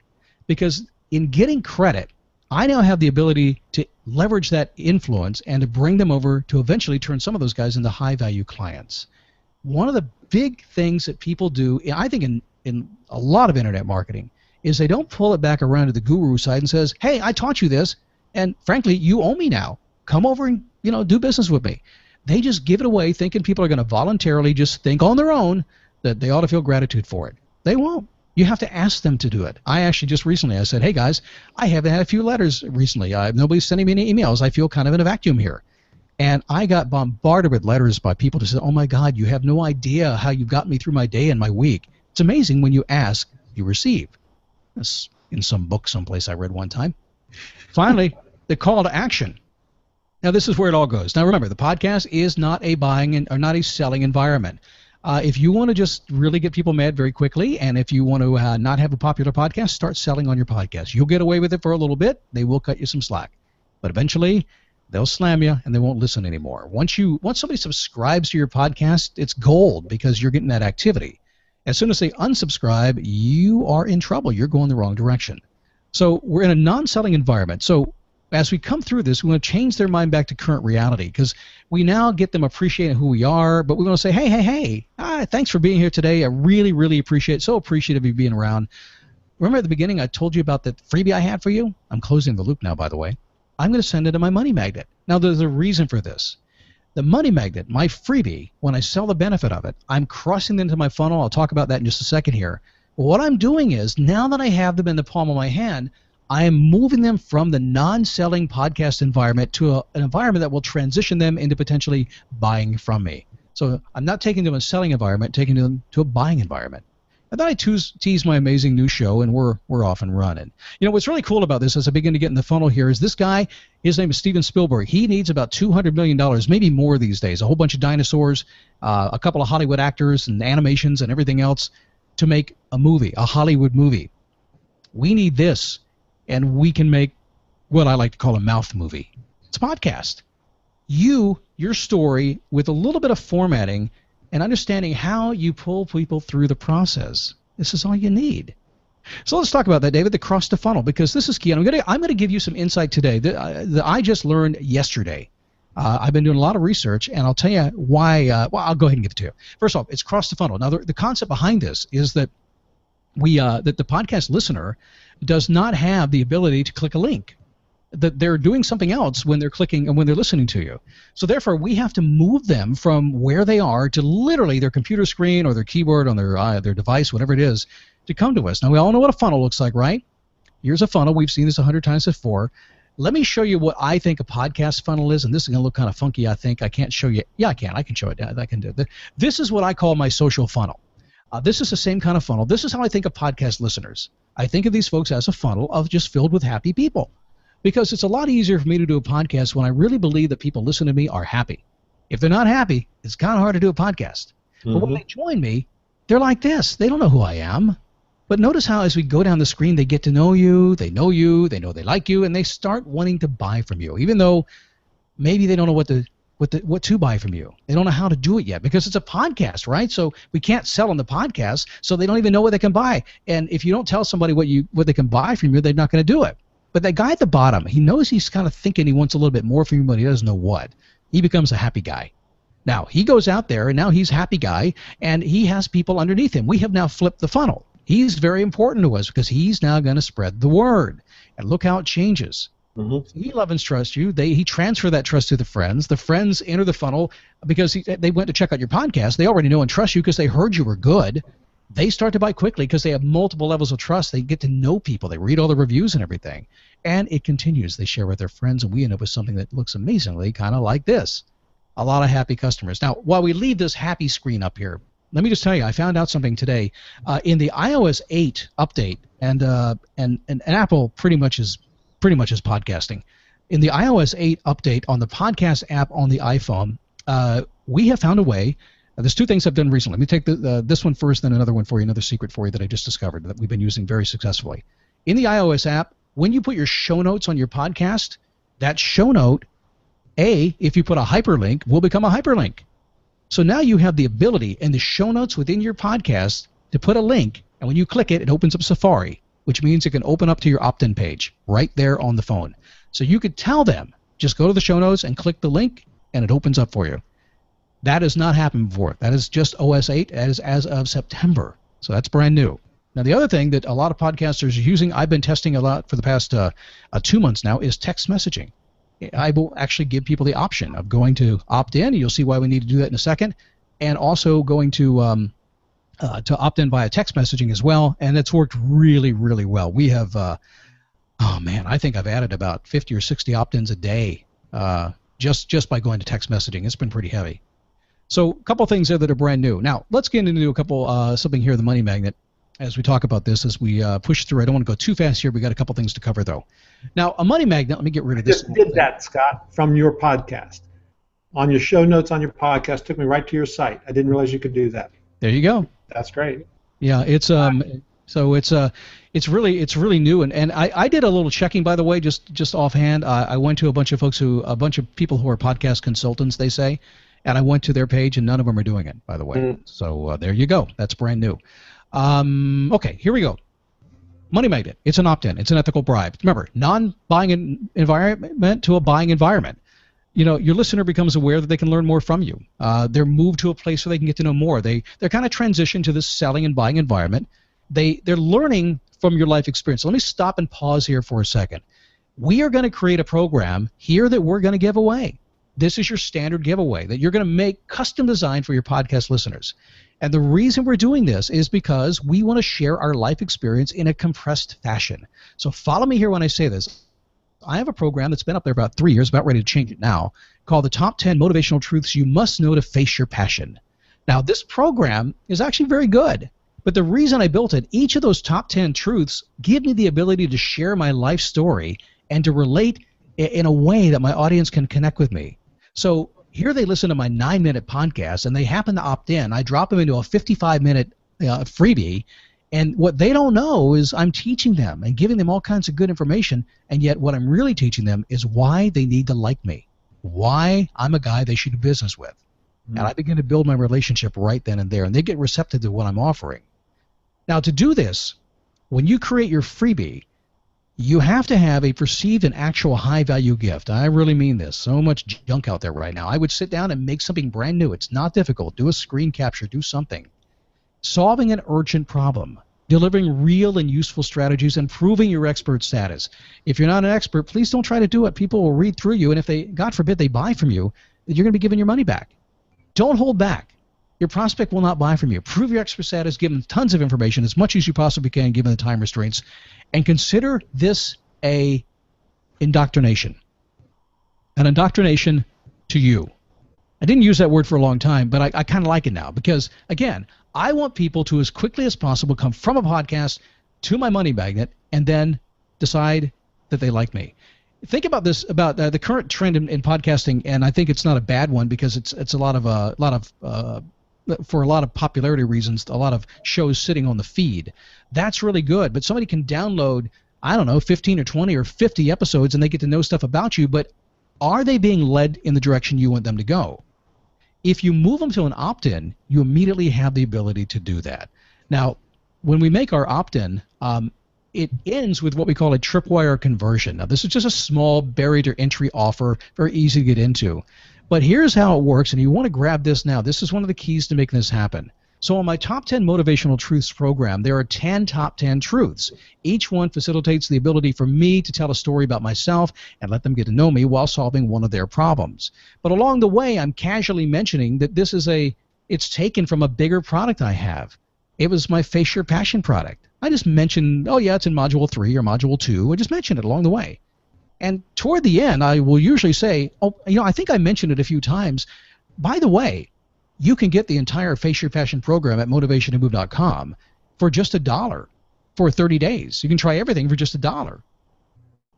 because in getting credit, I now have the ability to leverage that influence and to bring them over to eventually turn some of those guys into high-value clients. One of the big things that people do, I think in a lot of internet marketing, is they don't pull it back around to the guru side and says, hey, I taught you this, and frankly, you owe me now. Come over and do business with me. They just give it away thinking people are going to voluntarily just think on their own that they ought to feel gratitude for it. They won't. You have to ask them to do it. I actually just recently, I said, hey guys, I haven't had a few letters recently. Nobody's sending me any emails. I feel kind of in a vacuum here. And I got bombarded with letters by people to say, oh my God, you have no idea how you got me through my day and my week. It's amazing when you ask, you receive. That's in some book someplace I read one time. Finally, the call to action. Now this is where it all goes. Now remember, the podcast is not a buying or not a selling environment. If you want to just really get people mad very quickly, and if you want to not have a popular podcast, start selling on your podcast. You'll get away with it for a little bit. They will cut you some slack. But eventually, they'll slam you, and they won't listen anymore. Once somebody subscribes to your podcast, it's gold, because you're getting that activity. As soon as they unsubscribe, you are in trouble. You're going the wrong direction. So we're in a non-selling environment. So as we come through this, we want to change their mind back to current reality, because we now get them appreciating who we are, but we want to say, hey, thanks for being here today. I really, really appreciate it. So appreciative of you being around. Remember at the beginning I told you about that freebie I had for you? I'm closing the loop now, by the way. I'm going to send it to my money magnet. Now, there's a reason for this. The money magnet, my freebie, when I sell the benefit of it, I'm crossing them into my funnel. I'll talk about that in just a second here. But what I'm doing is, now that I have them in the palm of my hand, I am moving them from the non-selling podcast environment to an environment that will transition them into potentially buying from me. So I'm not taking them to a selling environment, taking them to a buying environment. And then I tease my amazing new show, and we're off and running. What's really cool about this, as I begin to get in the funnel here, is this guy, his name is Steven Spielberg. He needs about $200 million, maybe more these days, a whole bunch of dinosaurs, a couple of Hollywood actors and animations and everything else to make a movie, a Hollywood movie. We need this, and we can make what I like to call a mouth movie. It's a podcast. Your story, with a little bit of formatting and understanding how you pull people through the process. This is all you need. So let's talk about that, David, the cross to funnel, because this is key. And I'm going to give you some insight today that I just learned yesterday. I've been doing a lot of research, and I'll tell you why. I'll go ahead and give it to you. First off, it's cross to funnel. Now, the concept behind this is that that the podcast listener does not have the ability to click a link. That they're doing something else when they're clicking and when they're listening to you. So therefore, we have to move them from where they are to literally their computer screen or their keyboard on their device, whatever it is, to come to us. Now, we all know what a funnel looks like, right? Here's a funnel. We've seen this 100 times before. Let me show you what I think a podcast funnel is, and this is going to look kind of funky, I think. I can't show you. Yeah, I can. I can show it. I can do it. This is what I call my social funnel. This is the same kind of funnel. This is how I think of podcast listeners. I think of these folks as a funnel of just filled with happy people. Because it's a lot easier for me to do a podcast when I really believe that people listening to me are happy. If they're not happy, it's kind of hard to do a podcast. But when Mm-hmm. they join me, they're like this. They don't know who I am. But notice how as we go down the screen, they get to know you, they know they like you, and they start wanting to buy from you, even though maybe they don't know what to buy from you. They don't know how to do it yet because it's a podcast, right? So we can't sell on the podcast, so they don't even know what they can buy. And if you don't tell somebody what they can buy from you, they're not going to do it. But that guy at the bottom, he knows he's kind of thinking he wants a little bit more from you, but he doesn't know what. He becomes a happy guy. Now, he goes out there, and now he's a happy guy, and he has people underneath him. We have now flipped the funnel. He's very important to us because he's now going to spread the word. And look how it changes. Mm-hmm. He love and trust you. He transfer that trust to the friends. The friends enter the funnel because they went to check out your podcast. They already know and trust you because they heard you were good. They start to buy quickly because they have multiple levels of trust. They get to know people. They read all the reviews and everything. And it continues. They share with their friends, and we end up with something that looks amazingly kind of like this. A lot of happy customers. Now, while we leave this happy screen up here, let me just tell you, I found out something today. In the iOS 8 update, and Apple pretty much is podcasting. In the iOS 8 update on the podcast app on the iPhone, we have found a way. There's two things I've done recently. Let me take this one first, then another one for you, another secret for you that I just discovered that we've been using very successfully. In the iOS app, when you put your show notes on your podcast, that show note, if you put a hyperlink, will become a hyperlink. So now you have the ability in the show notes within your podcast to put a link, and when you click it, it opens up Safari, which means it can open up to your opt-in page right there on the phone. So you could tell them, just go to the show notes and click the link, and it opens up for you. That has not happened before. That is just OS 8 as of September. So that's brand new. Now, the other thing that a lot of podcasters are using, I've been testing a lot for the past 2 months now, is text messaging. I will actually give people the option of going to opt in. You'll see why we need to do that in a second. And also going to opt in via text messaging as well. And it's worked really, really well. We have, I think I've added about 50 or 60 opt-ins a day just by going to text messaging. It's been pretty heavy. So a couple things there that are brand new. Now, let's get into a couple something here in the Money Magnet as we talk about this, as we push through. I don't want to go too fast here. We got a couple things to cover, though. Now, a Money Magnet, let me get rid of this. Just did that, Scott, from your podcast. On your show notes on your podcast, took me right to your site. I didn't realize you could do that. There you go. That's great. Yeah, it's so it's really new, and I did a little checking, by the way, just offhand. I went to a bunch of people who are podcast consultants, they say, and I went to their page, and none of them are doing it, by the way. So there you go. That's brand new. Okay, here we go. Money Magnet. It's an opt-in. It's an ethical bribe. Remember, non-buying environment to a buying environment. You know, your listener becomes aware that they can learn more from you. They're moved to a place where they can get to know more. They're kind of transitioned to this selling and buying environment. They're learning from your life experience. So let me stop and pause here for a second. We are going to create a program here that we're going to give away. This is your standard giveaway that you're going to make custom designed for your podcast listeners. And the reason we're doing this is because we want to share our life experience in a compressed fashion. So follow me here when I say this. I have a program that's been up there about 3 years, about ready to change it now, called the Top 10 Motivational Truths You Must Know to Face Your Passion. Now, this program is actually very good, but the reason I built it, each of those top 10 truths give me the ability to share my life story and to relate in a way that my audience can connect with me. So here they listen to my 9-minute podcast, and they happen to opt in. I drop them into a 55-minute freebie, and what they don't know is I'm teaching them and giving them all kinds of good information, and yet what I'm really teaching them is why they need to like me, why I'm a guy they should do business with. And I begin to build my relationship right then and there, and they get receptive to what I'm offering. Now, to do this, when you create your freebie, you have to have a perceived and actual high-value gift. I really mean this. So much junk out there right now. I would sit down and make something brand new. It's not difficult. Do a screen capture. Do something. Solving an urgent problem. Delivering real and useful strategies and proving your expert status. If you're not an expert, please don't try to do it. People will read through you, and if they, God forbid, they buy from you, you're going to be giving your money back. Don't hold back. Your prospect will not buy from you. Prove your expert status. Give them tons of information, as much as you possibly can, given the time restraints. And consider this an indoctrination to you. I didn't use that word for a long time, but I kind of like it now because, again, I want people to, as quickly as possible, come from a podcast to my Money Magnet and then decide that they like me. think about this, about the current trend in podcasting, and I think it's not a bad one because it's a lot of for a lot of popularity reasons, a lot of shows sitting on the feed. That's really good, but somebody can download, I don't know, 15 or 20 or 50 episodes, and they get to know stuff about you, but are they being led in the direction you want them to go? If you move them to an opt-in, you immediately have the ability to do that. Now, when we make our opt-in, it ends with what we call a tripwire conversion. Now, this is just a small barrier to entry offer, very easy to get into. But here's how it works, and you want to grab this now. This is one of the keys to making this happen. So on my Top 10 Motivational Truths program, there are 10 top 10 truths. Each one facilitates the ability for me to tell a story about myself and let them get to know me while solving one of their problems. But along the way, I'm casually mentioning that this is it's taken from a bigger product I have. It was my Face Your Passion product. I just mentioned, oh yeah, it's in Module 3 or Module 2. I just mentioned it along the way. And toward the end, I will usually say, oh, I think I mentioned it a few times. By the way, you can get the entire Face Your Passion program at motivationtomove.com for just $1 for 30 days. You can try everything for just $1.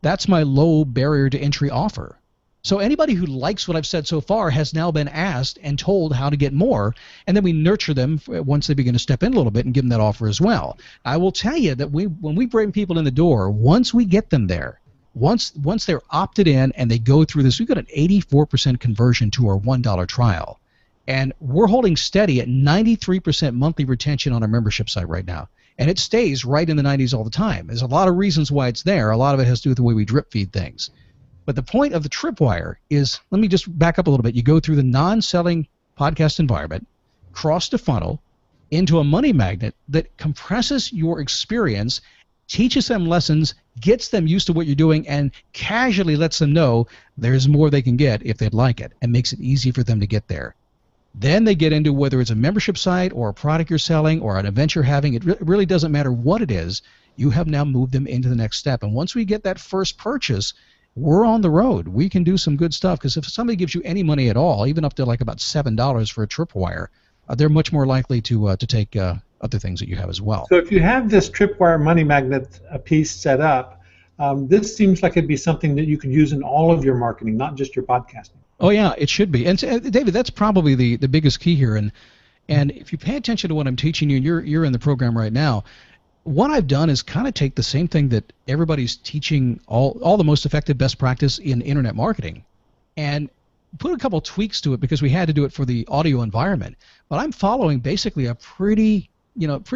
That's my low barrier to entry offer. So anybody who likes what I've said so far has now been asked and told how to get more, and then we nurture them once they begin to step in a little bit and give them that offer as well. I will tell you that when we bring people in the door, once we get them there, once they're opted in and they go through this, we've got an 84% conversion to our $1 trial. And we're holding steady at 93% monthly retention on our membership site right now. And it stays right in the 90s all the time. There's a lot of reasons why it's there. A lot of it has to do with the way we drip feed things. But the point of the tripwire is, let me just back up a little bit. You go through the non-selling podcast environment, cross the funnel into a money magnet that compresses your experience, teaches them lessons, gets them used to what you're doing, and casually lets them know there's more they can get if they'd like it, and makes it easy for them to get there. Then they get into whether it's a membership site or a product you're selling or an event you're having. It really doesn't matter what it is. You have now moved them into the next step. And once we get that first purchase, we're on the road. We can do some good stuff, because if somebody gives you any money at all, even up to like about $7 for a tripwire, they're much more likely to take other things that you have as well. So if you have this tripwire money magnet piece set up, this seems like it'd be something that you could use in all of your marketing, not just your podcasting. Oh yeah, it should be. And David, that's probably the biggest key here. And if you pay attention to what I'm teaching you, and you're in the program right now, what I've done is kind of take the same thing that everybody's teaching, all the most effective best practice in internet marketing, and put a couple tweaks to it because we had to do it for the audio environment. But I'm following basically a pretty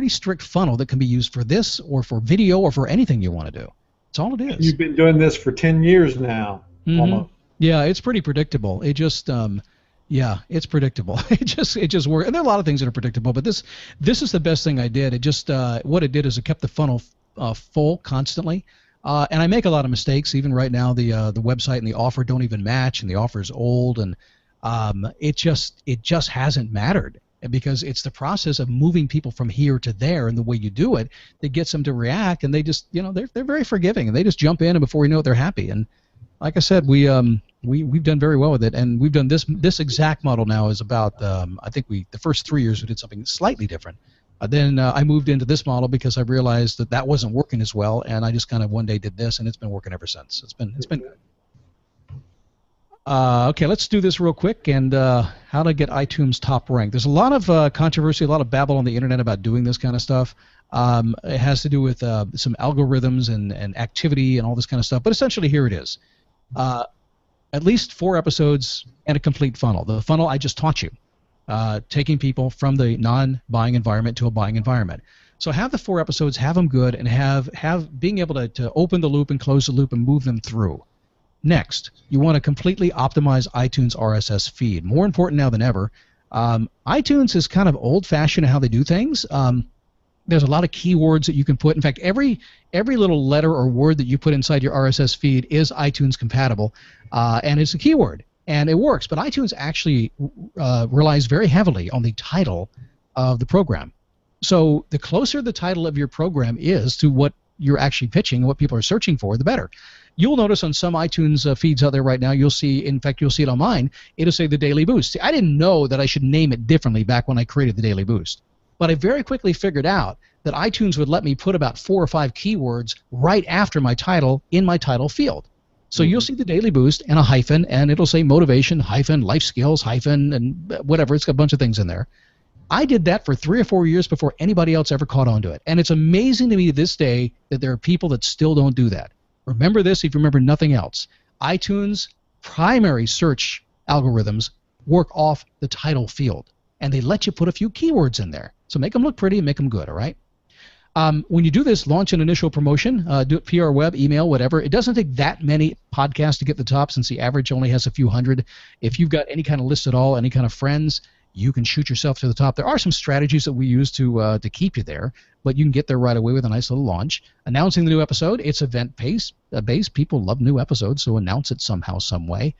strict funnel that can be used for this or for video or for anything you want to do. That's all it is. You've been doing this for 10 years now, almost. Yeah, it's pretty predictable. It just, it's predictable. It just works. And there are a lot of things that are predictable, but this is the best thing I did. It just, what it did is it kept the funnel full constantly. And I make a lot of mistakes. Even right now, the website and the offer don't even match, and the offer is old, and it just hasn't mattered, because it's the process of moving people from here to there and the way you do it that gets them to react, and they just, they're very forgiving, and they just jump in, and before you know it, they're happy. And like I said, we've done very well with it, and we've done this exact model now is about, I think the first 3 years we did something slightly different. Then I moved into this model because I realized that wasn't working as well, and I just kind of one day did this, and it's been working ever since. It's been good. Okay, let's do this real quick, and how to get iTunes top ranked. There's a lot of controversy, a lot of babble on the internet about doing this kind of stuff. It has to do with some algorithms and activity and all this kind of stuff, but essentially here it is. At least 4 episodes and a complete funnel. The funnel I just taught you. Taking people from the non-buying environment to a buying environment. So have the 4 episodes, have them good, and have being able to open the loop and close the loop and move them through. Next, you want to completely optimize iTunes RSS feed. More important now than ever. iTunes is kind of old-fashioned in how they do things. There's a lot of keywords that you can put. In fact, every little letter or word that you put inside your RSS feed is iTunes compatible, and it's a keyword. And it works, but iTunes actually relies very heavily on the title of the program. So the closer the title of your program is to what you're actually pitching and what people are searching for, the better. You'll notice on some iTunes feeds out there right now, you'll see it on mine, it'll say the Daily Boost. See, I didn't know that I should name it differently back when I created the Daily Boost. But I very quickly figured out that iTunes would let me put about 4 or 5 keywords right after my title in my title field. So you'll see the daily boost and a hyphen, and it'll say motivation, hyphen, life skills, hyphen, and whatever. It's got a bunch of things in there. I did that for 3 or 4 years before anybody else ever caught on to it. And it's amazing to me to this day that there are people that still don't do that. Remember this if you remember nothing else. iTunes' primary search algorithms work off the title field, and they let you put a few keywords in there. So make them look pretty and make them good, all right? When you do this, launch an initial promotion, do it PR web, email, whatever. It doesn't take that many podcasts to get the top since the average only has a few hundred. If you've got any kind of list at all, any kind of friends, you can shoot yourself to the top. There are some strategies that we use to keep you there, but you can get there right away with a nice little launch. Announcing the new episode, it's event-based. People love new episodes, so announce it somehow, some way.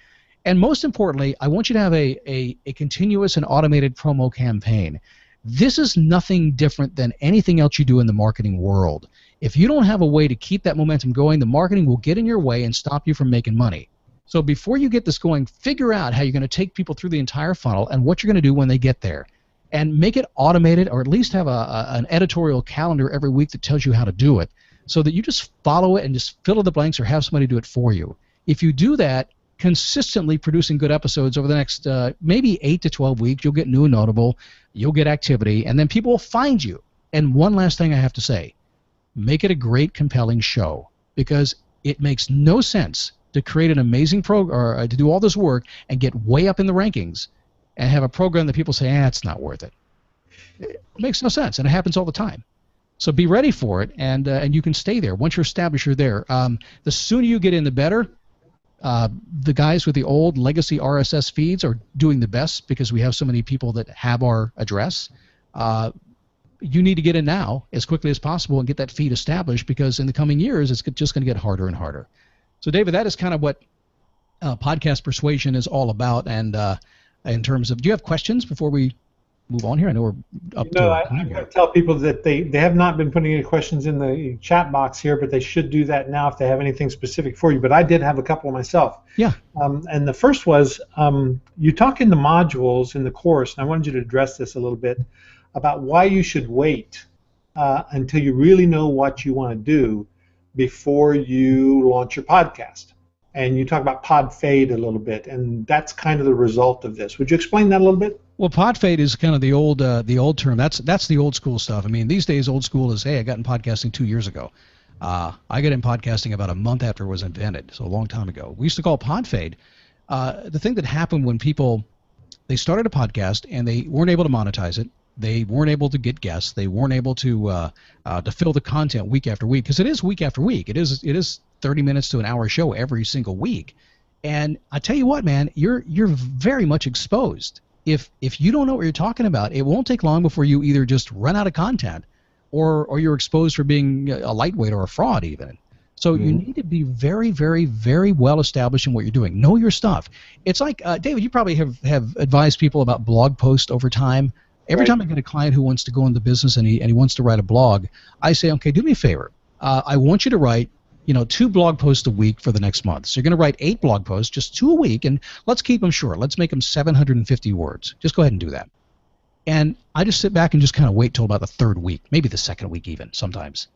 And most importantly, I want you to have a continuous and automated promo campaign. This is nothing different than anything else you do in the marketing world. If you don't have a way to keep that momentum going, the marketing will get in your way and stop you from making money. So before you get this going, figure out how you're going to take people through the entire funnel and what you're going to do when they get there. And make it automated, or at least have an editorial calendar every week that tells you how to do it, so that you just follow it and just fill in the blanks or have somebody do it for you. If you do that, consistently producing good episodes over the next maybe 8 to 12 weeks, you'll get new and notable, you'll get activity, and then people will find you. And one last thing I have to say, make it a great, compelling show, because it makes no sense to create an amazing program, or to do all this work and get way up in the rankings and have a program that people say, it's not worth it. It makes no sense, and it happens all the time. So be ready for it, and you can stay there. Once you're established, you're there. The sooner you get in, the better. The guys with the old legacy RSS feeds are doing the best because we have so many people that have our address. You need to get in now as quickly as possible and get that feed established, because in the coming years it's just going to get harder and harder. So, David, that is kind of what podcast persuasion is all about. And in terms of, do you have questions before we move on here? I know we're up to I got to tell people that they have not been putting any questions in the chat box here, but they should do that now if they have anything specific for you. But I did have a couple myself. Yeah. And the first was, you talk in the modules in the course, and I wanted you to address this a little bit, about why you should wait until you really know what you want to do before you launch your podcast. And you talk about pod fade a little bit, and that's kind of the result of this. Would you explain that a little bit? Well, pod fade is kind of the old term. That's the old school stuff. I mean, these days old school is, hey, I got in podcasting 2 years ago. I got in podcasting about a month after it was invented, so a long time ago. We used to call it pod fade. The thing that happened when they started a podcast and they weren't able to monetize it. They weren't able to get guests. They weren't able to fill the content week after week, because it is week after week. It is 30 minutes to an hour show every single week. And I tell you what, man, you're very much exposed. If you don't know what you're talking about, it won't take long before you either just run out of content, or you're exposed for being a lightweight or a fraud even. So you need to be very, very, very well established in what you're doing. Know your stuff. It's like, David, you probably have advised people about blog posts over time. Every time I get a client who wants to go into business and he wants to write a blog, I say, okay, do me a favor. I want you to write 2 blog posts a week for the next month. So you're going to write 8 blog posts, just 2 a week, and let's keep them short. Let's make them 750 words. Just go ahead and do that. And I just sit back and just kind of wait till about the 3rd week, maybe the 2nd week even sometimes.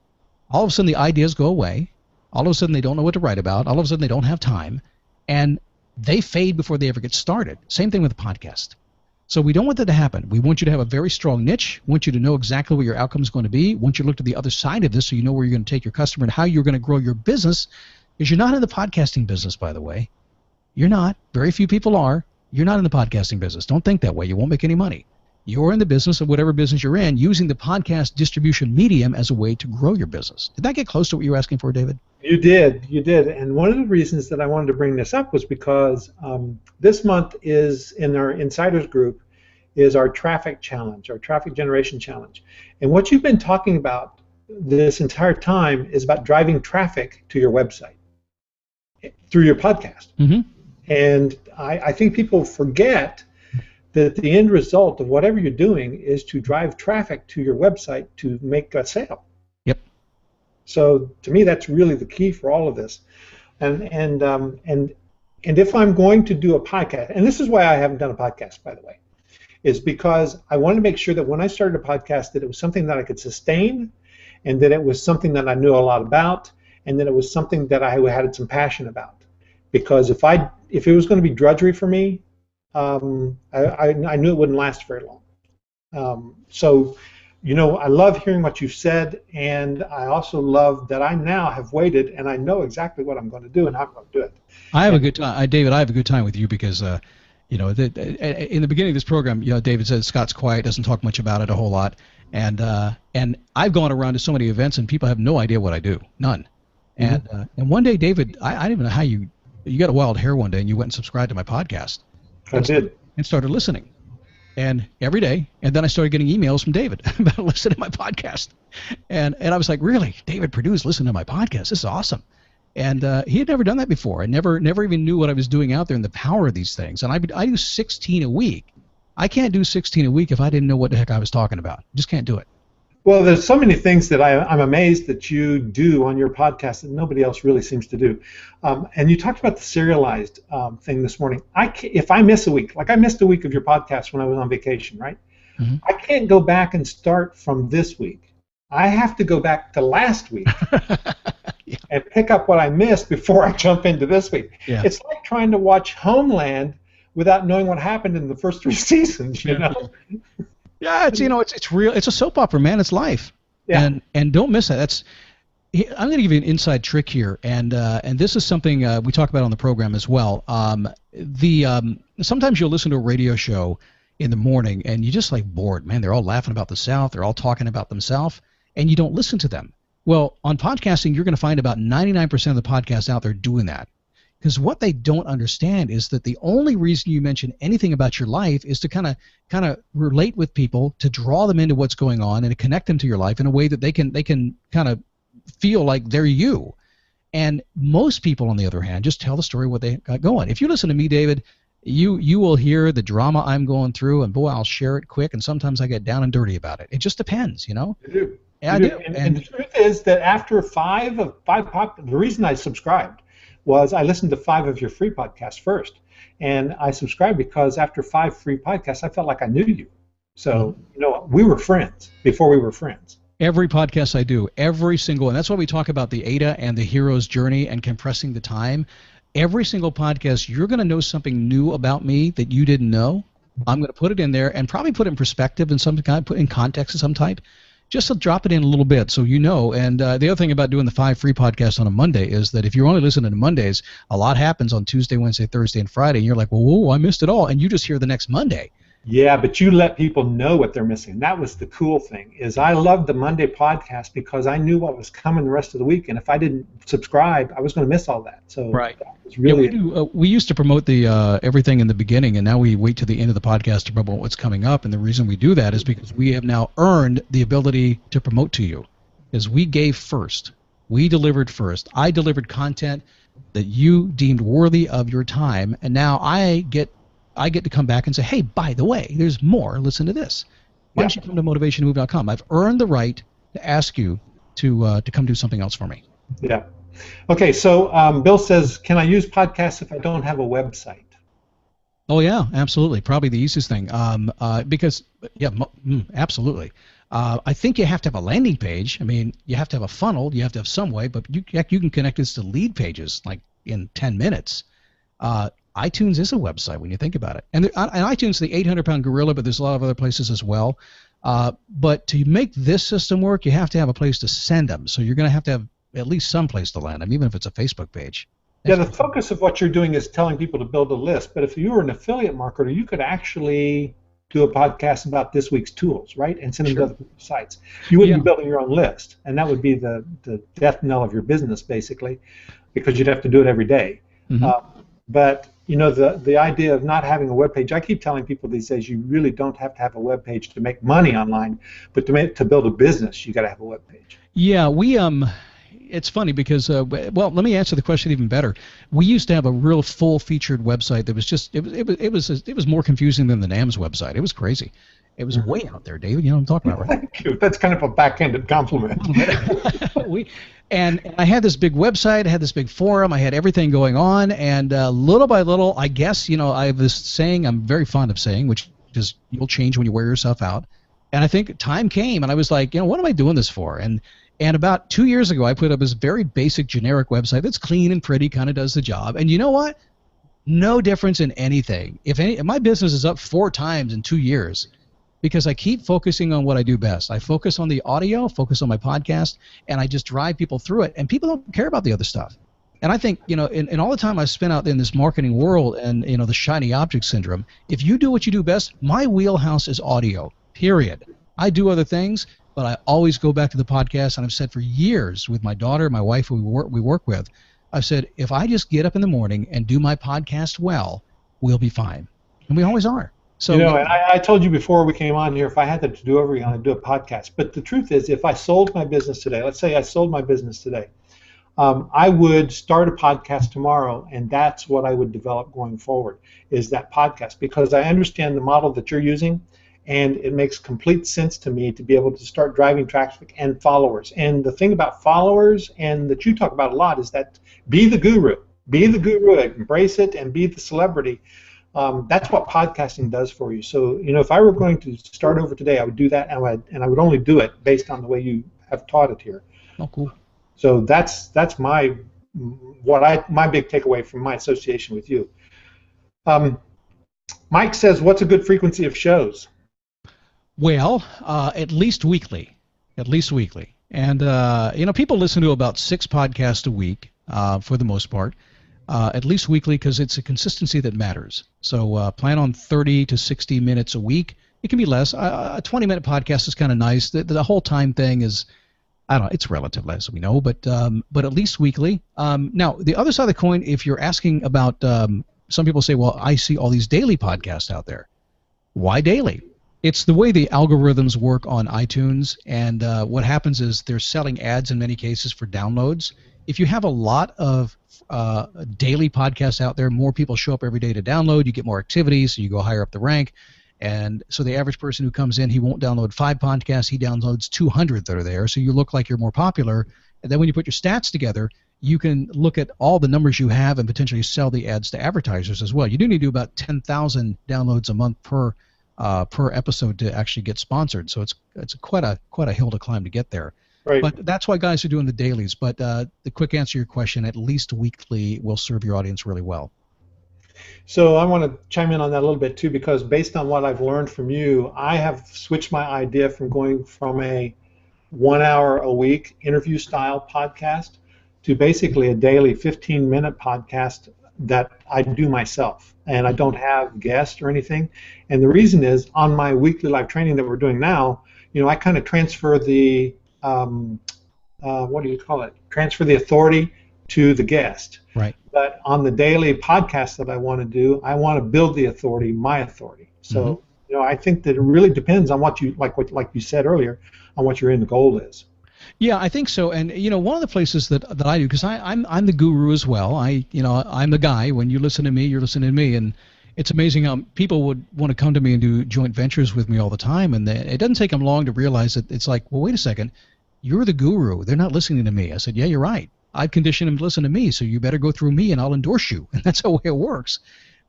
All of a sudden the ideas go away. All of a sudden they don't know what to write about. All of a sudden they don't have time. And they fade before they ever get started. Same thing with a podcast. So we don't want that to happen. We want you to have a very strong niche. We want you to know exactly what your outcome is going to be. We want you to look to the other side of this so you know where you're going to take your customer and how you're going to grow your business. Because you're not in the podcasting business, by the way. You're not. Very few people are. You're not in the podcasting business. Don't think that way. You won't make any money. You're in the business of whatever business you're in, using the podcast distribution medium as a way to grow your business. Did that get close to what you were asking for, David? You did. And one of the reasons that I wanted to bring this up was because this month is, in our insiders group, is our traffic challenge, our traffic generation challenge. And what you've been talking about this entire time is about driving traffic to your website through your podcast. Mm-hmm. And I think people forget that the end result of whatever you're doing is to drive traffic to your website to make a sale. Yep. So to me, that's really the key for all of this. And if I'm going to do a podcast, and this is why I haven't done a podcast, by the way, is because I wanted to make sure that when I started a podcast that it was something that I could sustain, and that it was something that I knew a lot about, and that it was something that I had some passion about. because if it was going to be drudgery for me, I knew it wouldn't last very long. So, I love hearing what you've said, and I also love that I now have waited and I know exactly what I'm going to do and how I'm going to do it. I have a good time, David. I have a good time with you because, in the beginning of this program, David said Scott's quiet, doesn't talk much about it a whole lot, and I've gone around to so many events and people have no idea what I do, none. Mm-hmm. And one day, David, I didn't even know how you got a wild hair one day and you went and subscribed to my podcast. I did. And started listening. And every day, and then I started getting emails from David about listening to my podcast. And I was like, really? David Perdue's listening to my podcast. This is awesome. And he had never done that before. I never even knew what I was doing out there and the power of these things. And I do 16 a week. I can't do 16 a week if I didn't know what the heck I was talking about. Just can't do it. Well, there's so many things that I'm amazed that you do on your podcast that nobody else really seems to do. And you talked about the serialized thing this morning. If I miss a week, like I missed a week of your podcast when I was on vacation, right? Mm-hmm. I can't go back and start from this week. I have to go back to last week yeah. and pick up what I missed before I jump into this week. Yeah. It's like trying to watch Homeland without knowing what happened in the first 3 seasons, you know? Yeah, it's real. It's a soap opera, man. It's life. Yeah. And don't miss it. I'm going to give you an inside trick here, and this is something we talk about on the program as well. Sometimes you'll listen to a radio show in the morning, and you're just like bored, man. They're all laughing about the South. They're all talking about themselves, and you don't listen to them. Well, on podcasting, you're going to find about 99% of the podcasts out there doing that. Because what they don't understand is that the only reason you mention anything about your life is to kind of relate with people, to draw them into what's going on, and to connect them to your life in a way that they can kind of feel like they're you. And most people, on the other hand, just tell the story what they got going. If you listen to me, David, you will hear the drama I'm going through, and boy, I'll share it quick. And sometimes I get down and dirty about it. It just depends, You do. Yeah, I do. And the truth is that after the reason I subscribed was I listened to 5 of your free podcasts first, and I subscribed because after 5 free podcasts, I felt like I knew you. So, we were friends before we were friends. Every podcast I do, every single, and that's why we talk about the ADA and the hero's journey and compressing the time. Every single podcast, you're going to know something new about me that you didn't know. I'm going to put it in there and probably put it in perspective and some kind, put in context of some type. Just to drop it in a little bit so you know. And the other thing about doing the 5 free podcasts on a Monday is that if you're only listening to Mondays, a lot happens on Tuesday, Wednesday, Thursday, and Friday, and you're like, whoa, I missed it all, and you just hear the next Monday. Yeah, but you let people know what they're missing. That was the cool thing, is I loved the Monday podcast because I knew what was coming the rest of the week, and if I didn't subscribe, I was going to miss all that. So right. That was really we used to promote the everything in the beginning, and now we wait to the end of the podcast to promote what's coming up, and the reason we do that is because we have now earned the ability to promote to you, because we gave first. We delivered first. I delivered content that you deemed worthy of your time, and now I get to come back and say, hey, by the way, there's more. Listen to this. Why don't you come to motivationmove.com? I've earned the right to ask you to come do something else for me. Yeah. Okay, so Bill says, can I use podcasts if I don't have a website? Oh, yeah, absolutely. Probably the easiest thing. Because, yeah, absolutely. I think you have to have a landing page. I mean, you have to have a funnel. You have to have some way, but you can connect this to lead pages like in 10 minutes. iTunes is a website when you think about it. And iTunes is the 800-pound gorilla, but there's a lot of other places as well. But to make this system work, you have to have a place to send them. So you're going to have at least some place to land them, even if it's a Facebook page. Yeah, the focus of what you're doing is telling people to build a list. But if you were an affiliate marketer, you could actually do a podcast about this week's tools, right? And send them to other people's sites. You wouldn't be building your own list. And that would be the death knell of your business, basically, because you'd have to do it every day. Mm-hmm. But the idea of not having a web page, I keep telling people these days, you really don't have to have a web page to make money online, but to build a business, you got to have a web page. Yeah, it's funny because well, let me answer the question even better. We used to have a real full-featured website that was just it was more confusing than the NAMS website. It was crazy. It was way out there, David. You know what I'm talking about, right? Thank you. That's kind of a backhanded compliment. And I had this big website, I had this big forum, I had everything going on, and little by little, I guess, I have this saying I'm very fond of saying, which is you'll change when you wear yourself out. And I think time came, and I was like, what am I doing this for? And And about 2 years ago, I put up this very basic generic website that's clean and pretty, kind of does the job. And you know what? No difference in anything. If my business is up 4 times in 2 years because I keep focusing on what I do best. I focus on the audio, focus on my podcast, and I just drive people through it. And people don't care about the other stuff. And I think, in all the time I spent out in this marketing world and, the shiny object syndrome, if you do what you do best, my wheelhouse is audio, period. I do other things, but I always go back to the podcast. And I've said for years with my daughter, my wife, who we work with, I've said, if I just get up in the morning and do my podcast well, we'll be fine. And we always are. So, and I told you before we came on here, if I had to do over again, I'd do a podcast. But the truth is, if I sold my business today, let's say I sold my business today, I would start a podcast tomorrow, and that's what I would develop going forward, is that podcast, because I understand the model that you're using, and it makes complete sense to me to be able to start driving traffic and followers. And the thing about followers, and that you talk about a lot, is that be the guru. Be the guru, embrace it, and be the celebrity. That's what podcasting does for you. So, if I were going to start over today, I would do that, and I would only do it based on the way you have taught it here. Oh, cool. So that's my big takeaway from my association with you. Mike says, what's a good frequency of shows? Well, at least weekly. At least weekly. And, people listen to about 6 podcasts a week for the most part. At least weekly, because it's a consistency that matters. So plan on 30 to 60 minutes a week. It can be less. A 20-minute podcast is kind of nice. The whole time thing is, I don't know, it's relative, as we know, but at least weekly. Now, the other side of the coin, if you're asking about, some people say, well, I see all these daily podcasts out there. Why daily? It's the way the algorithms work on iTunes, and what happens is they're selling ads in many cases for downloads. If you have a lot of daily podcasts out there, more people show up every day to download, you get more activity, so you go higher up the rank. And so the average person who comes in, he won't download 5 podcasts, he downloads 200 that are there, so you look like you're more popular. And then when you put your stats together, you can look at all the numbers you have and potentially sell the ads to advertisers as well. You do need to do about 10,000 downloads a month per episode to actually get sponsored, so it's quite a hill to climb to get there. Right. But that's why guys are doing the dailies. But the quick answer to your question, at least weekly will serve your audience really well. So I want to chime in on that a little bit too, because based on what I've learned from you, I have switched my idea from going from a 1 hour a week interview style podcast to basically a daily 15-minute podcast that I do myself, and I don't have guests or anything. And the reason is, on my weekly live training that we're doing now, I kind of transfer the transfer the authority to the guest. Right. But on the daily podcast that I want to do, I want to build the authority, my authority. So, I think that it really depends on what you like you said earlier, on what your end goal is. Yeah, I think so. And one of the places that I do, because I'm the guru as well. I'm the guy. When you listen to me, you're listening to me, and it's amazing how people would want to come to me and do joint ventures with me all the time, and it doesn't take them long to realize that it's like, well, wait a second, you're the guru. They're not listening to me. I said, yeah, you're right. I've conditioned them to listen to me, so you better go through me, and I'll endorse you. And that's the way it works.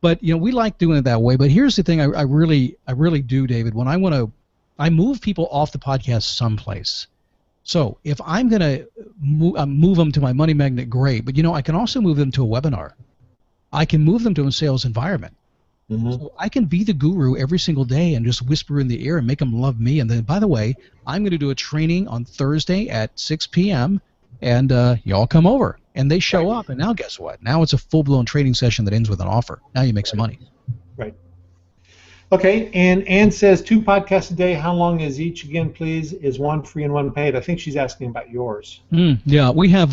But we like doing it that way. But here's the thing: I really do, David. When I move people off the podcast someplace. So if I'm gonna move them to my money magnet, great. But I can also move them to a webinar. I can move them to a sales environment. Mm-hmm. So I can be the guru every single day and just whisper in the ear and make them love me. And then, by the way, I'm going to do a training on Thursday at 6 p.m. and y'all come over. And they show up, and now guess what? Now it's a full-blown training session that ends with an offer. Now you make some money. Right. Okay, and Ann says 2 podcasts a day. How long is each again, please? Is one free and one paid? I think she's asking about yours. Yeah, we have,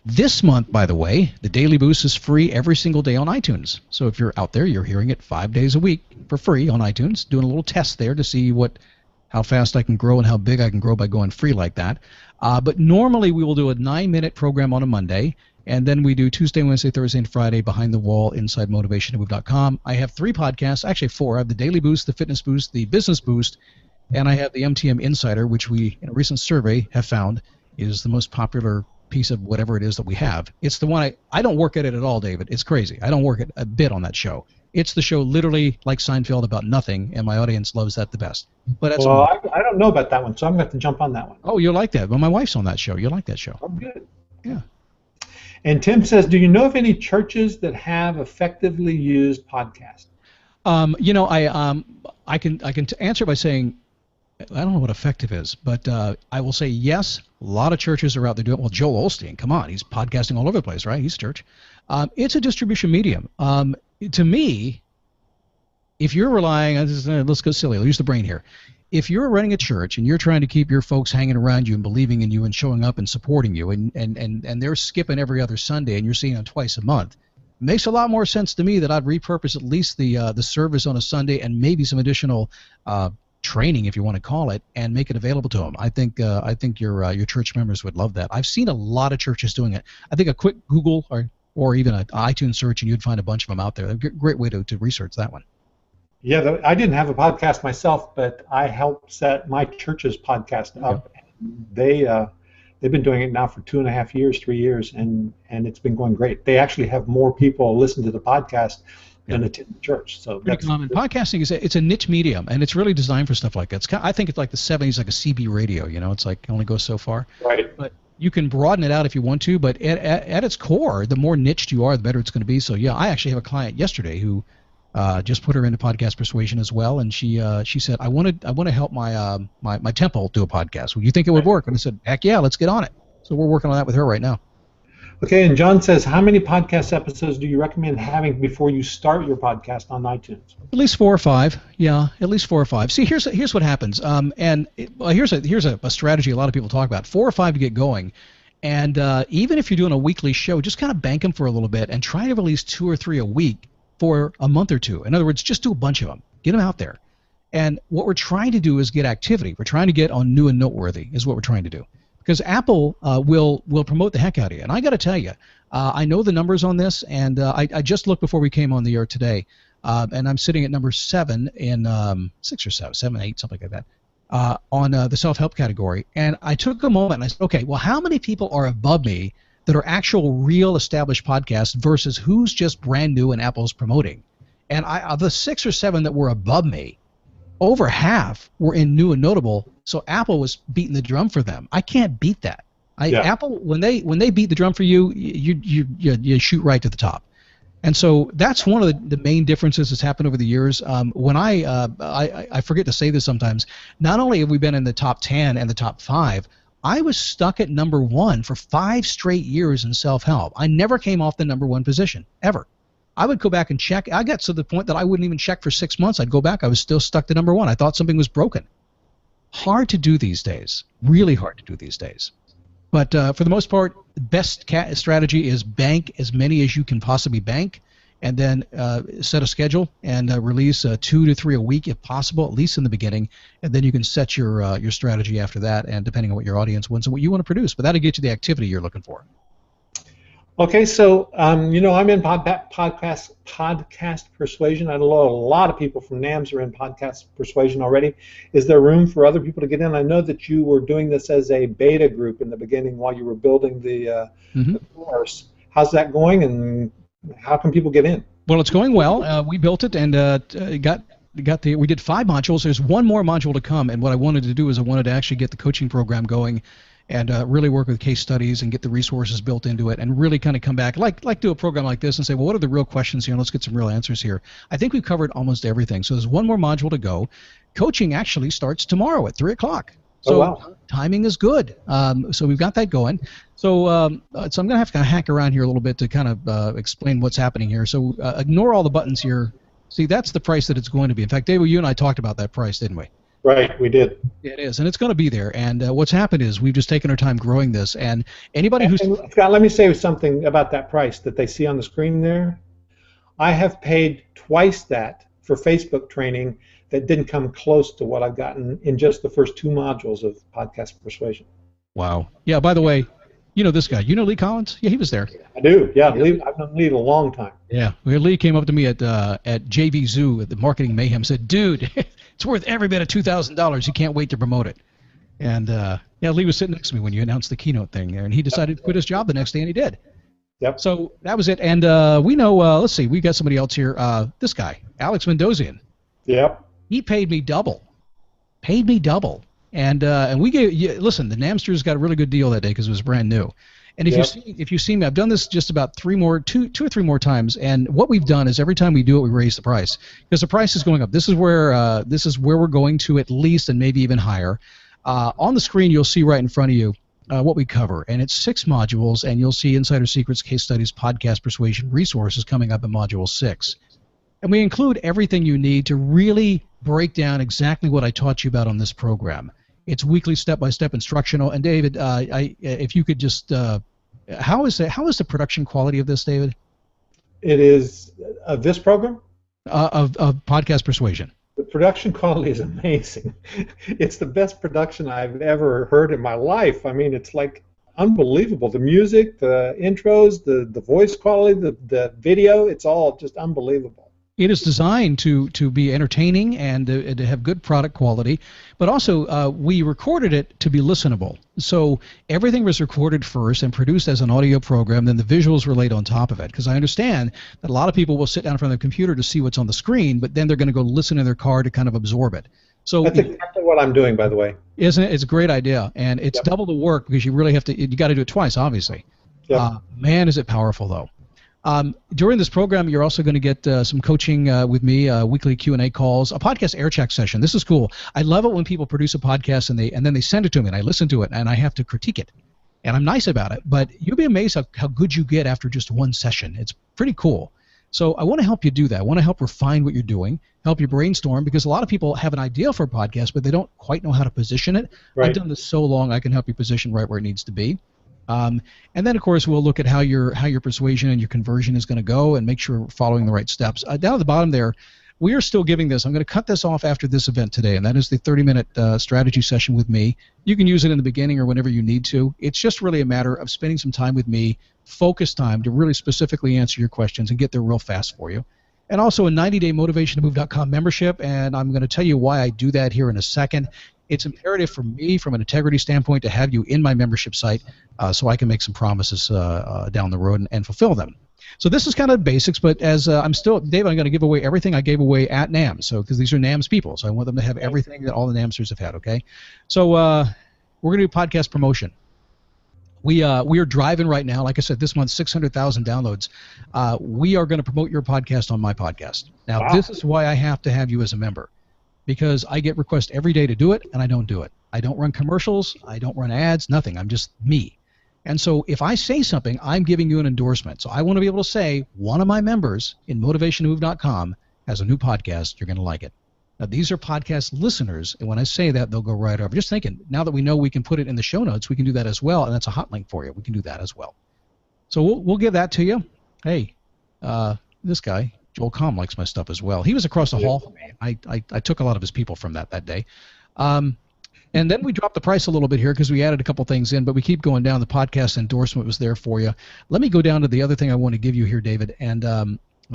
this month, by the way, the Daily Boost is free every single day on iTunes. So if you're out there, you're hearing it 5 days a week for free on iTunes, doing a little test there to see how fast I can grow and how big I can grow by going free like that. But normally we will do a 9-minute program on a Monday, and then we do Tuesday, Wednesday, Thursday, and Friday behind the wall inside motivationtomove.com. I have 3 podcasts, actually 4. I have the Daily Boost, the Fitness Boost, the Business Boost, and I have the MTM Insider, which we, in a recent survey, have found is the most popular piece of whatever it is that we have. It's the one I don't work at it at all, David. It's crazy. I don't work at a bit on that show. It's the show literally like Seinfeld about nothing, and my audience loves that the best. But that's well, I don't know about that one, so I'm going to have to jump on that one. Oh, you'll like that. Well, my wife's on that show. You'll like that show. Oh, good. Yeah. And Tim says, do you know of any churches that have effectively used podcasts? I can answer by saying I don't know what effective is, but I will say yes. A lot of churches are out there doing. Well, Joel Osteen, come on, he's podcasting all over the place, right? He's a church. It's a distribution medium. To me, if you're relying, let's go silly. I'll use the brain here. If you're running a church and you're trying to keep your folks hanging around you and believing in you and showing up and supporting you, and they're skipping every other Sunday and you're seeing them twice a month, it makes a lot more sense to me that I'd repurpose at least the service on a Sunday and maybe some additional training, if you want to call it, and make it available to them. I think your church members would love that. I've seen a lot of churches doing it. I think a quick Google or even an iTunes search and you'd find a bunch of them out there. A great way to research that one. Yeah, I didn't have a podcast myself, but I helped set my church's podcast up. Yeah. They've been doing it now for 2.5 years, 3 years, and it's been going great. They actually have more people listen to the podcast than attend the church. So pretty common. Podcasting it's a niche medium, and it's really designed for stuff like that. I think it's like the 70s, like a CB radio. It's like it only goes so far. Right. But you can broaden it out if you want to. But at its core, the more niched you are, the better it's going to be. So yeah, I actually have a client yesterday who just put her into podcast Persuasion as well, and she said, I want to help my temple do a podcast. Well, you think it would work? And I said, heck yeah, let's get on it. So we're working on that with her right now. Okay, and John says, how many podcast episodes do you recommend having before you start your podcast on iTunes? At least 4 or 5. Yeah, at least 4 or 5. See, here's what happens. Here's a strategy a lot of people talk about. 4 or 5 to get going. And even if you're doing a weekly show, just kind of bank them for a little bit and try to release 2 or 3 a week for a month or two. In other words, just do a bunch of them. Get them out there. And what we're trying to do is get activity. We're trying to get on new and noteworthy is what we're trying to do. Because Apple will promote the heck out of you. And I got to tell you, I know the numbers on this, and I just looked before we came on the air today, and I'm sitting at number 7 in 6 or 7, 8, something like that, on the self-help category. And I took a moment and I said, okay, well, how many people are above me that are actual real established podcasts versus who's just brand new and Apple's promoting? And of the 6 or 7 that were above me, over half were in new and notable, so Apple was beating the drum for them. I can't beat that. Apple, when they beat the drum for you, you shoot right to the top. And so that's one of the main differences that's happened over the years. When I forget to say this sometimes, not only have we been in the top 10 and the top 5, I was stuck at number 1 for 5 straight years in self-help. I never came off the number 1 position, ever. I would go back and check. I got to the point that I wouldn't even check for 6 months. I'd go back. I was still stuck to number 1. I thought something was broken. Hard to do these days. Really hard to do these days. But for the most part, the best strategy is bank as many as you can possibly bank, and then set a schedule and release 2 to 3 a week if possible, at least in the beginning, and then you can set your strategy after that, and depending on what your audience wants and what you want to produce. But that'll get you the activity you're looking for. Okay, so I'm in podcast Persuasion. I know a lot of people from NAMS are in podcast Persuasion already. Is there room for other people to get in? I know that you were doing this as a beta group in the beginning while you were building the course. How's that going, and how can people get in? Well, it's going well. We built it and we did 5 modules. There's one more module to come, and what I wanted to do is I wanted to actually get the coaching program going and really work with case studies and get the resources built into it and really kind of come back, like do a program like this and say, well, what are the real questions here? Let's get some real answers here. I think we've covered almost everything. So there's one more module to go. Coaching actually starts tomorrow at 3 o'clock. So wow. Timing is good. So we've got that going. So I'm going to have to hack around here a little bit to kind of explain what's happening here. So ignore all the buttons here. See, that's the price that it's going to be. In fact, David, you and I talked about that price, didn't we? Right, we did. It is, and it's going to be there. And what's happened is we've just taken our time growing this. And anybody who's... Scott, let me say something about that price that they see on the screen there. I have paid twice that for Facebook training that didn't come close to what I've gotten in just the first 2 modules of Podcast Persuasion. Wow. Yeah, by the way, you know this guy. You know Lee Collins? Yeah, he was there. I do. Yeah, Lee, I've known Lee a long time. Yeah. Lee came up to me at JV Zoo at the Marketing Mayhem, said, dude, it's worth every bit of $2,000. You can't wait to promote it. And Lee was sitting next to me when you announced the keynote thing there, and he decided to quit his job the next day, and he did. Yep. So that was it. And we know, let's see, we got somebody else here. This guy, Alex Mendozian. Yep. He paid me double. Paid me double. And we gave, listen, the Namsters got a really good deal that day because it was brand new. And if you see me, I've done this just about two or three more times. And what we've done is every time we do it, we raise the price because the price is going up. This is where we're going to at least, and maybe even higher. On the screen, you'll see right in front of you what we cover, and it's 6 modules. And you'll see Insider Secrets, Case Studies, Podcast Persuasion, Resources coming up in Module 6. And we include everything you need to really break down exactly what I taught you about on this program. It's weekly step-by-step instructional. And David, if you could just, how is the production quality of this, David? It is of this program? Of Podcast Persuasion. The production quality is amazing. It's the best production I've ever heard in my life. I mean, it's like unbelievable. The music, the intros, the voice quality, the video, it's all just unbelievable. It is designed to be entertaining and to have good product quality, but also we recorded it to be listenable. So everything was recorded first and produced as an audio program, then the visuals were laid on top of it. Because I understand that a lot of people will sit down in front of the computer to see what's on the screen, but then they're going to go listen in their car to kind of absorb it. So that's exactly what I'm doing, by the way. Isn't it? It's a great idea, and it's double the work because you really have to. You got to do it twice, obviously. Yep. Man, is it powerful though. During this program, you're also going to get some coaching with me, weekly Q&A calls, a podcast air check session. This is cool. I love it when people produce a podcast and then they send it to me and I listen to it and I have to critique it. And I'm nice about it, but you'll be amazed how good you get after just one session. It's pretty cool. So I want to help you do that. I want to help refine what you're doing, help you brainstorm, because a lot of people have an idea for a podcast, but they don't quite know how to position it. Right. I've done this so long, I can help you position right where it needs to be. And then, of course, we'll look at how your persuasion and your conversion is going to go and make sure we're following the right steps. Down at the bottom there, we are still giving this. I'm going to cut this off after this event today, and that is the 30-minute strategy session with me. You can use it in the beginning or whenever you need to. It's just really a matter of spending some time with me, focus time to really specifically answer your questions and get there real fast for you. And also a 90-day motivationtomove.com membership, and I'm going to tell you why I do that here in a second. It's imperative for me from an integrity standpoint to have you in my membership site so I can make some promises down the road and fulfill them. So this is kind of basics, but as I'm still, Dave, I'm going to give away everything I gave away at NAMS, so because these are NAMS people, so I want them to have everything that all the NAMSers have had, okay? So we're going to do podcast promotion. We are driving right now. Like I said, this month, 600,000 downloads. We are going to promote your podcast on my podcast. Now, Wow. This is why I have to have you as a member. Because I get requests every day to do it, and I don't do it. I don't run commercials. I don't run ads, nothing. I'm just me. And so if I say something, I'm giving you an endorsement. So I want to be able to say, one of my members in motivationtomove.com has a new podcast. You're going to like it. Now, these are podcast listeners, and when I say that, they'll go right over. Just thinking, now that we know we can put it in the show notes, we can do that as well, and that's a hot link for you. We can do that as well. So we'll give that to you. Hey, this guy, Joel Comm, likes my stuff as well. He was across the hall from me. I took a lot of his people from that day. And then we dropped the price a little bit here because we added a couple things in, but we keep going down. The podcast endorsement was there for you. Let me go down to the other thing I want to give you here, David. And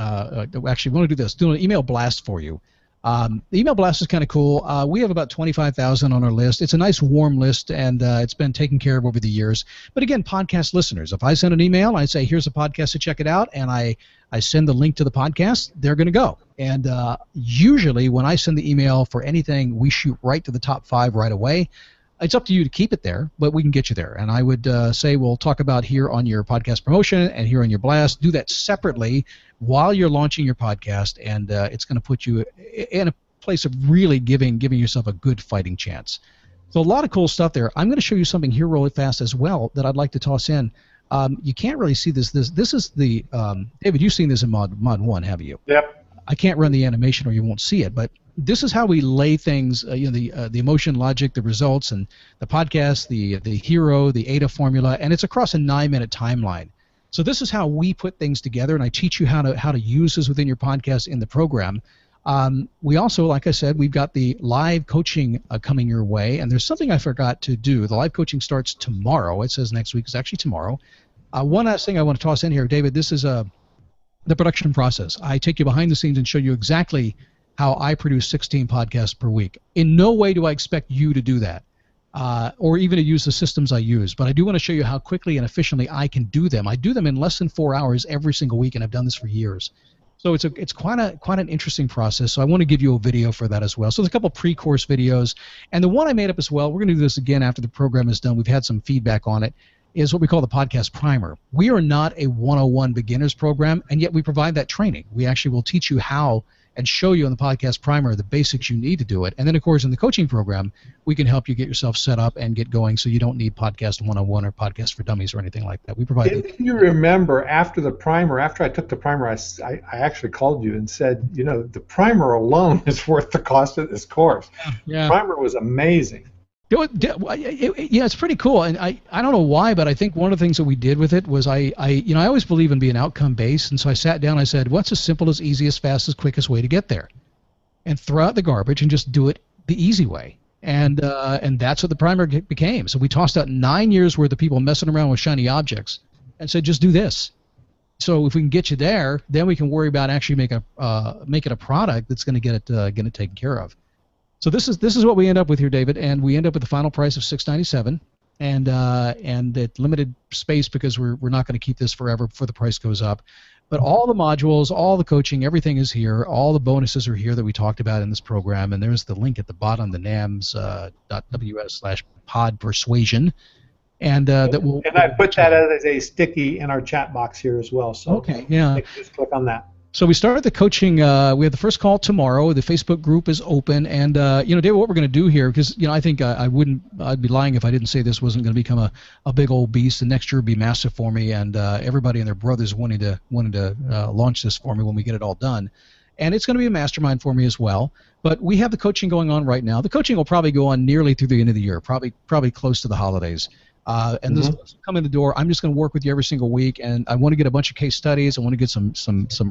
actually, we want to do this. Do an email blast for you. The email blast is kind of cool. We have about 25,000 on our list. It's a nice warm list, and it's been taken care of over the years. But again, podcast listeners, if I send an email, I say, here's a podcast to check it out, and I send the link to the podcast, they're going to go. And usually when I send the email for anything, we shoot right to the top 5 right away. It's up to you to keep it there, but we can get you there. And I would say we'll talk about here on your podcast promotion and here on your blast. Do that separately while you're launching your podcast, and it's going to put you in a place of really giving yourself a good fighting chance. So a lot of cool stuff there. I'm going to show you something here really fast as well that I'd like to toss in. You can't really see this. This is the David. You've seen this in Mod 1, haven't you? Yep. I can't run the animation or you won't see it, but this is how we lay things, the emotion, logic, the results, and the podcast, the hero, the ADA formula, and it's across a 9-minute timeline. So this is how we put things together, and I teach you how to use this within your podcast in the program. We also, like I said, we've got the live coaching coming your way, and there's something I forgot to do. The live coaching starts tomorrow. It says next week. It's actually tomorrow. One last thing I want to toss in here, David, this is the production process. I take you behind the scenes and show you exactly how I produce 16 podcasts per week. In no way do I expect you to do that. or even to use the systems I use. But I do want to show you how quickly and efficiently I can do them. I do them in less than 4 hours every single week, and I've done this for years. So it's quite an interesting process. So I want to give you a video for that as well. So there's a couple pre-course videos, and the one I made up as well. We're going to do this again after the program is done. We've had some feedback on it. Is what we call the podcast primer. We are not a 101 beginners program, and yet we provide that training. We actually will teach you how and show you on the podcast primer the basics you need to do it. And then, of course, in the coaching program, we can help you get yourself set up and get going so you don't need Podcast 101 or Podcast for Dummies or anything like that. We provide. If you remember, after I took the primer, I actually called you and said, the primer alone is worth the cost of this course. Yeah. The primer was amazing. Yeah, it's pretty cool, and I don't know why, but I think one of the things that we did with it was I always believe in being outcome based, and so I sat down and I said, what's the simplest, easiest, fastest, quickest way to get there, and throw out the garbage and just do it the easy way, and that's what the primer became. So we tossed out 9 years worth of people messing around with shiny objects, and said just do this. So if we can get you there, then we can worry about actually making a product that's going to get it taken care of. So this is what we end up with here, David, and we end up with the final price of $697, and at limited space because we're not going to keep this forever before the price goes up. But all the modules, all the coaching, everything is here. All the bonuses are here that we talked about in this program, and there's the link at the bottom, the NAMS.ws/pod persuasion, and that will. And I put that as a sticky in our chat box here as well. So okay, yeah, just click on that. So we started the coaching. We have the first call tomorrow. The Facebook group is open, and David, what we're going to do here, because I think I'd be lying if I didn't say this wasn't going to become a big old beast. And next year will be massive for me, and everybody and their brothers wanting to launch this for me when we get it all done. And it's going to be a mastermind for me as well. But we have the coaching going on right now. The coaching will probably go on nearly through the end of the year, probably close to the holidays. And this come in the door. I'm just going to work with you every single week, and I want to get a bunch of case studies. I want to get some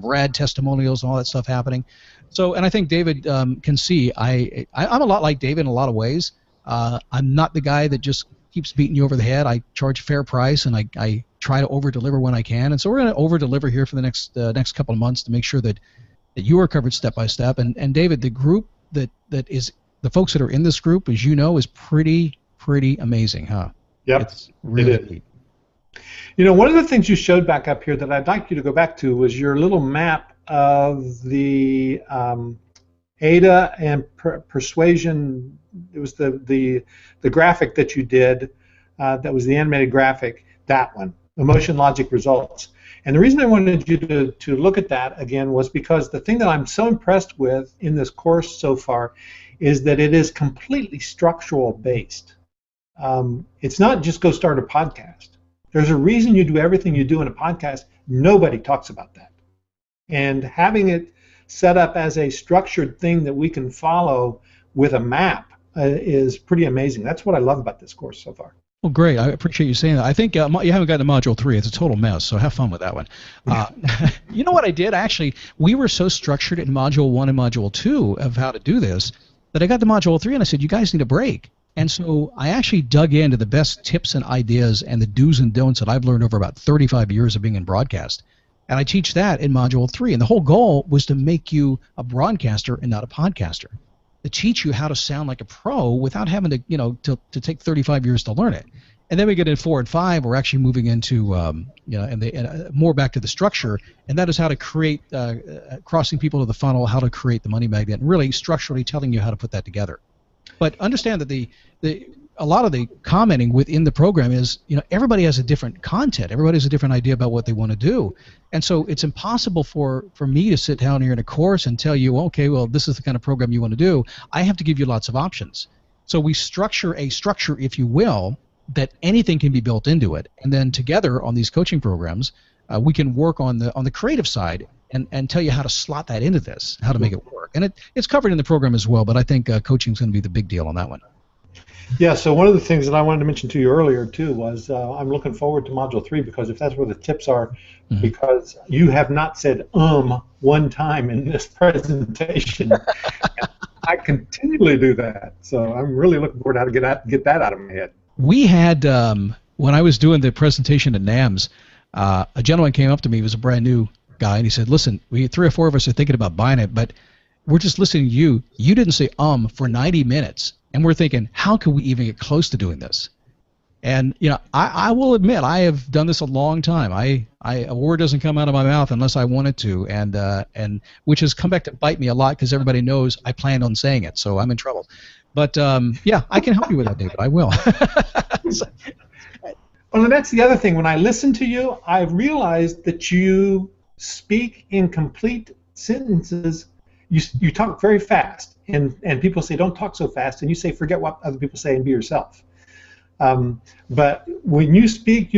rad testimonials and all that stuff happening. So, and I think David can see I'm a lot like David in a lot of ways. I'm not the guy that just keeps beating you over the head. I charge a fair price, and I try to over deliver when I can. And so we're going to over deliver here for the next couple of months to make sure that you are covered step by step. And David, the group that is the folks that are in this group, as you know, is pretty amazing, huh? Yep, it's really neat. One of the things you showed back up here that I'd like you to go back to was your little map of the ADA and Persuasion. It was the graphic that you did. That was the animated graphic. That one, emotion, logic, results. And the reason I wanted you to look at that again was because the thing that I'm so impressed with in this course so far is that it is completely structural based. It's not just go start a podcast. There's a reason you do everything you do in a podcast. Nobody talks about that. And having it set up as a structured thing that we can follow with a map is pretty amazing. That's what I love about this course so far. Well, great. I appreciate you saying that. I think you haven't gotten to Module 3. It's a total mess, so have fun with that one. You know what I did? Actually, we were so structured in Module 1 and Module 2 of how to do this that I got to Module 3 and I said, you guys need a break. And so I actually dug into the best tips and ideas and the do's and don'ts that I've learned over about 35 years of being in broadcast. And I teach that in Module 3. And the whole goal was to make you a broadcaster and not a podcaster. To teach you how to sound like a pro without having to take 35 years to learn it. And then we get in 4 and 5. We're actually moving into more back to the structure, and that is how to create crossing people to the funnel, how to create the money magnet, and really structurally telling you how to put that together. But understand that a lot of the commenting within the program is, everybody has a different content. Everybody has a different idea about what they want to do. And so it's impossible for me to sit down here in a course and tell you, okay, well, this is the kind of program you want to do. I have to give you lots of options. So we structure a structure, if you will, that anything can be built into it. And then together on these coaching programs, we can work on the creative side and tell you how to slot that into this, how to make it work. And it's covered in the program as well, but I think coaching is going to be the big deal on that one. Yeah, so one of the things that I wanted to mention to you earlier, too, was I'm looking forward to Module 3 because if that's where the tips are, because you have not said one time in this presentation. I continually do that, so I'm really looking forward to how to get that out of my head. We had, when I was doing the presentation at NAMS, a gentleman came up to me, he was a brand new guy, and he said, listen, 3 or 4 of us are thinking about buying it, but we're just listening to you. You didn't say for 90 minutes. And we're thinking, how could we even get close to doing this? And I will admit I have done this a long time. A word doesn't come out of my mouth unless I want it to, and which has come back to bite me a lot because everybody knows I planned on saying it, so I'm in trouble. But yeah, I can help you with that, David. I will. Well, and that's the other thing. When I listen to you, I've realized that you speak in complete sentences. You talk very fast, and people say don't talk so fast, and you say forget what other people say and be yourself. But when you speak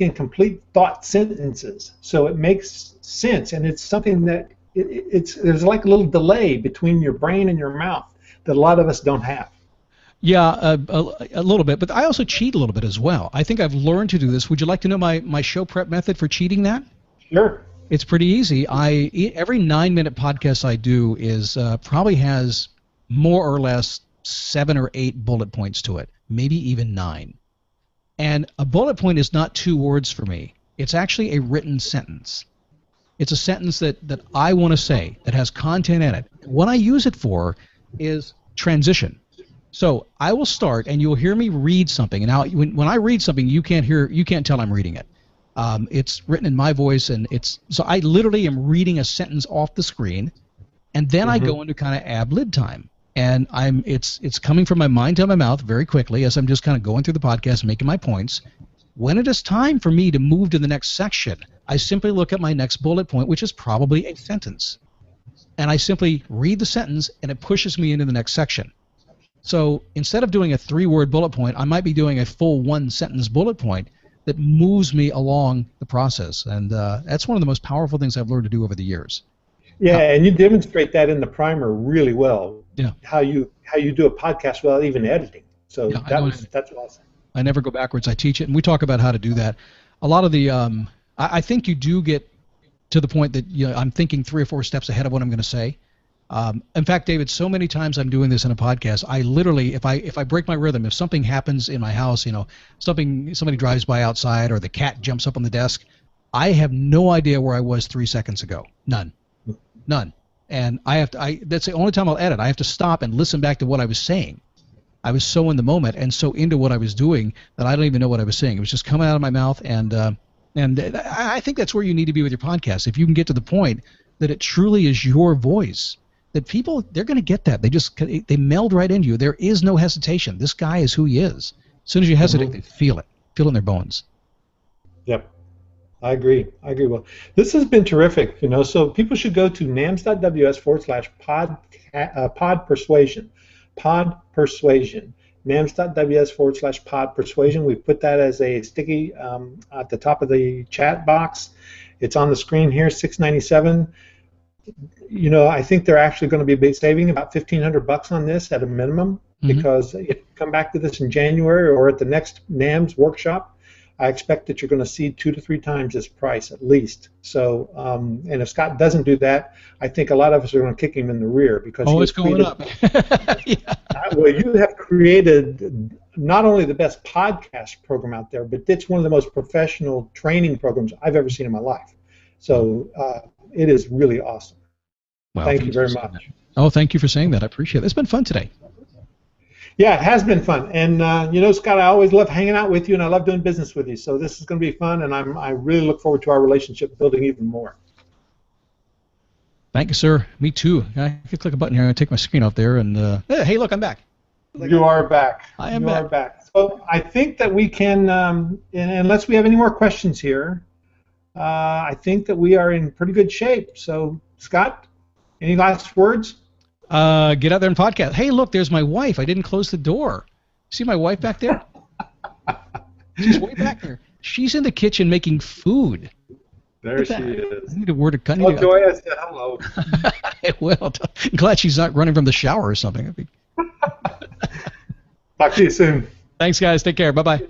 in complete thought sentences, so it makes sense, and it's something that there's like a little delay between your brain and your mouth that a lot of us don't have. Yeah, a little bit, but I also cheat a little bit as well. I think I've learned to do this. Would you like to know my show prep method for cheating that? Sure. It's pretty easy. Every 9-minute podcast I do is probably has more or less 7 or 8 bullet points to it, maybe even 9. And a bullet point is not 2 words for me. It's actually a written sentence. It's a sentence that I want to say that has content in it. What I use it for is transition. So I will start, and you'll hear me read something. And now, when I read something, you can't tell I'm reading it. It's written in my voice, and so I literally am reading a sentence off the screen, and then I go into kind of ad-lib time. And it's coming from my mind to my mouth very quickly as I'm just kind of going through the podcast and making my points. When it is time for me to move to the next section, I simply look at my next bullet point, which is probably a sentence. And I simply read the sentence, and it pushes me into the next section. So instead of doing a 3-word bullet point, I might be doing a full 1-sentence bullet point that moves me along the process. And that's one of the most powerful things I've learned to do over the years. Yeah, and you demonstrate that in the primer really well. Yeah. How you do a podcast without even editing. So yeah, that's awesome. I never go backwards. I teach it, and we talk about how to do that. A lot of the I think you do get to the point that I'm thinking 3 or 4 steps ahead of what I'm going to say. In fact, David, so many times I'm doing this in a podcast, I literally, if I break my rhythm, if something happens in my house, somebody drives by outside or the cat jumps up on the desk, I have no idea where I was 3 seconds ago. None. And that's the only time I'll edit. I have to stop and listen back to what I was saying. I was so in the moment and so into what I was doing that I don't even know what I was saying. It was just coming out of my mouth, and I think that's where you need to be with your podcast. If you can get to the point that it truly is your voice, that people, they're going to get that. They meld right into you. There is no hesitation. This guy is who he is. As soon as you hesitate, they feel it in their bones. Yep. I agree. Well, this has been terrific, so people should go to nams.ws/pod persuasion. Pod persuasion. nams.ws/pod persuasion. We put that as a sticky at the top of the chat box. It's on the screen here, $6.97. I think they're actually going to be saving about $1,500 on this at a minimum, because if you come back to this in January or at the next NAMS workshop, I expect that you're going to see 2 to 3 times this price at least. So, and if Scott doesn't do that, I think a lot of us are going to kick him in the rear, because it's going up. Yeah. Well, you have created not only the best podcast program out there, but it's one of the most professional training programs I've ever seen in my life. So it is really awesome. Well, thank you very much. Oh, thank you for saying that. I appreciate it. It's been fun today. Yeah, it has been fun. And, Scott, I always love hanging out with you, and I love doing business with you. So this is going to be fun, and I really look forward to our relationship building even more. Thank you, sir. Me too. I can click a button here. I'm going to take my screen off there. And hey, look, I'm back. You are back. I am back. So I think that we can, unless we have any more questions here, I think that we are in pretty good shape. So, Scott, any last words? Get out there and podcast. Hey, look, there's my wife. I didn't close the door. See my wife back there? She's way back there. She's in the kitchen making food. There she is. I need a word of Tell Joy I said hello. I will. I'm glad she's not running from the shower or something. Talk to you soon. Thanks, guys. Take care. Bye-bye.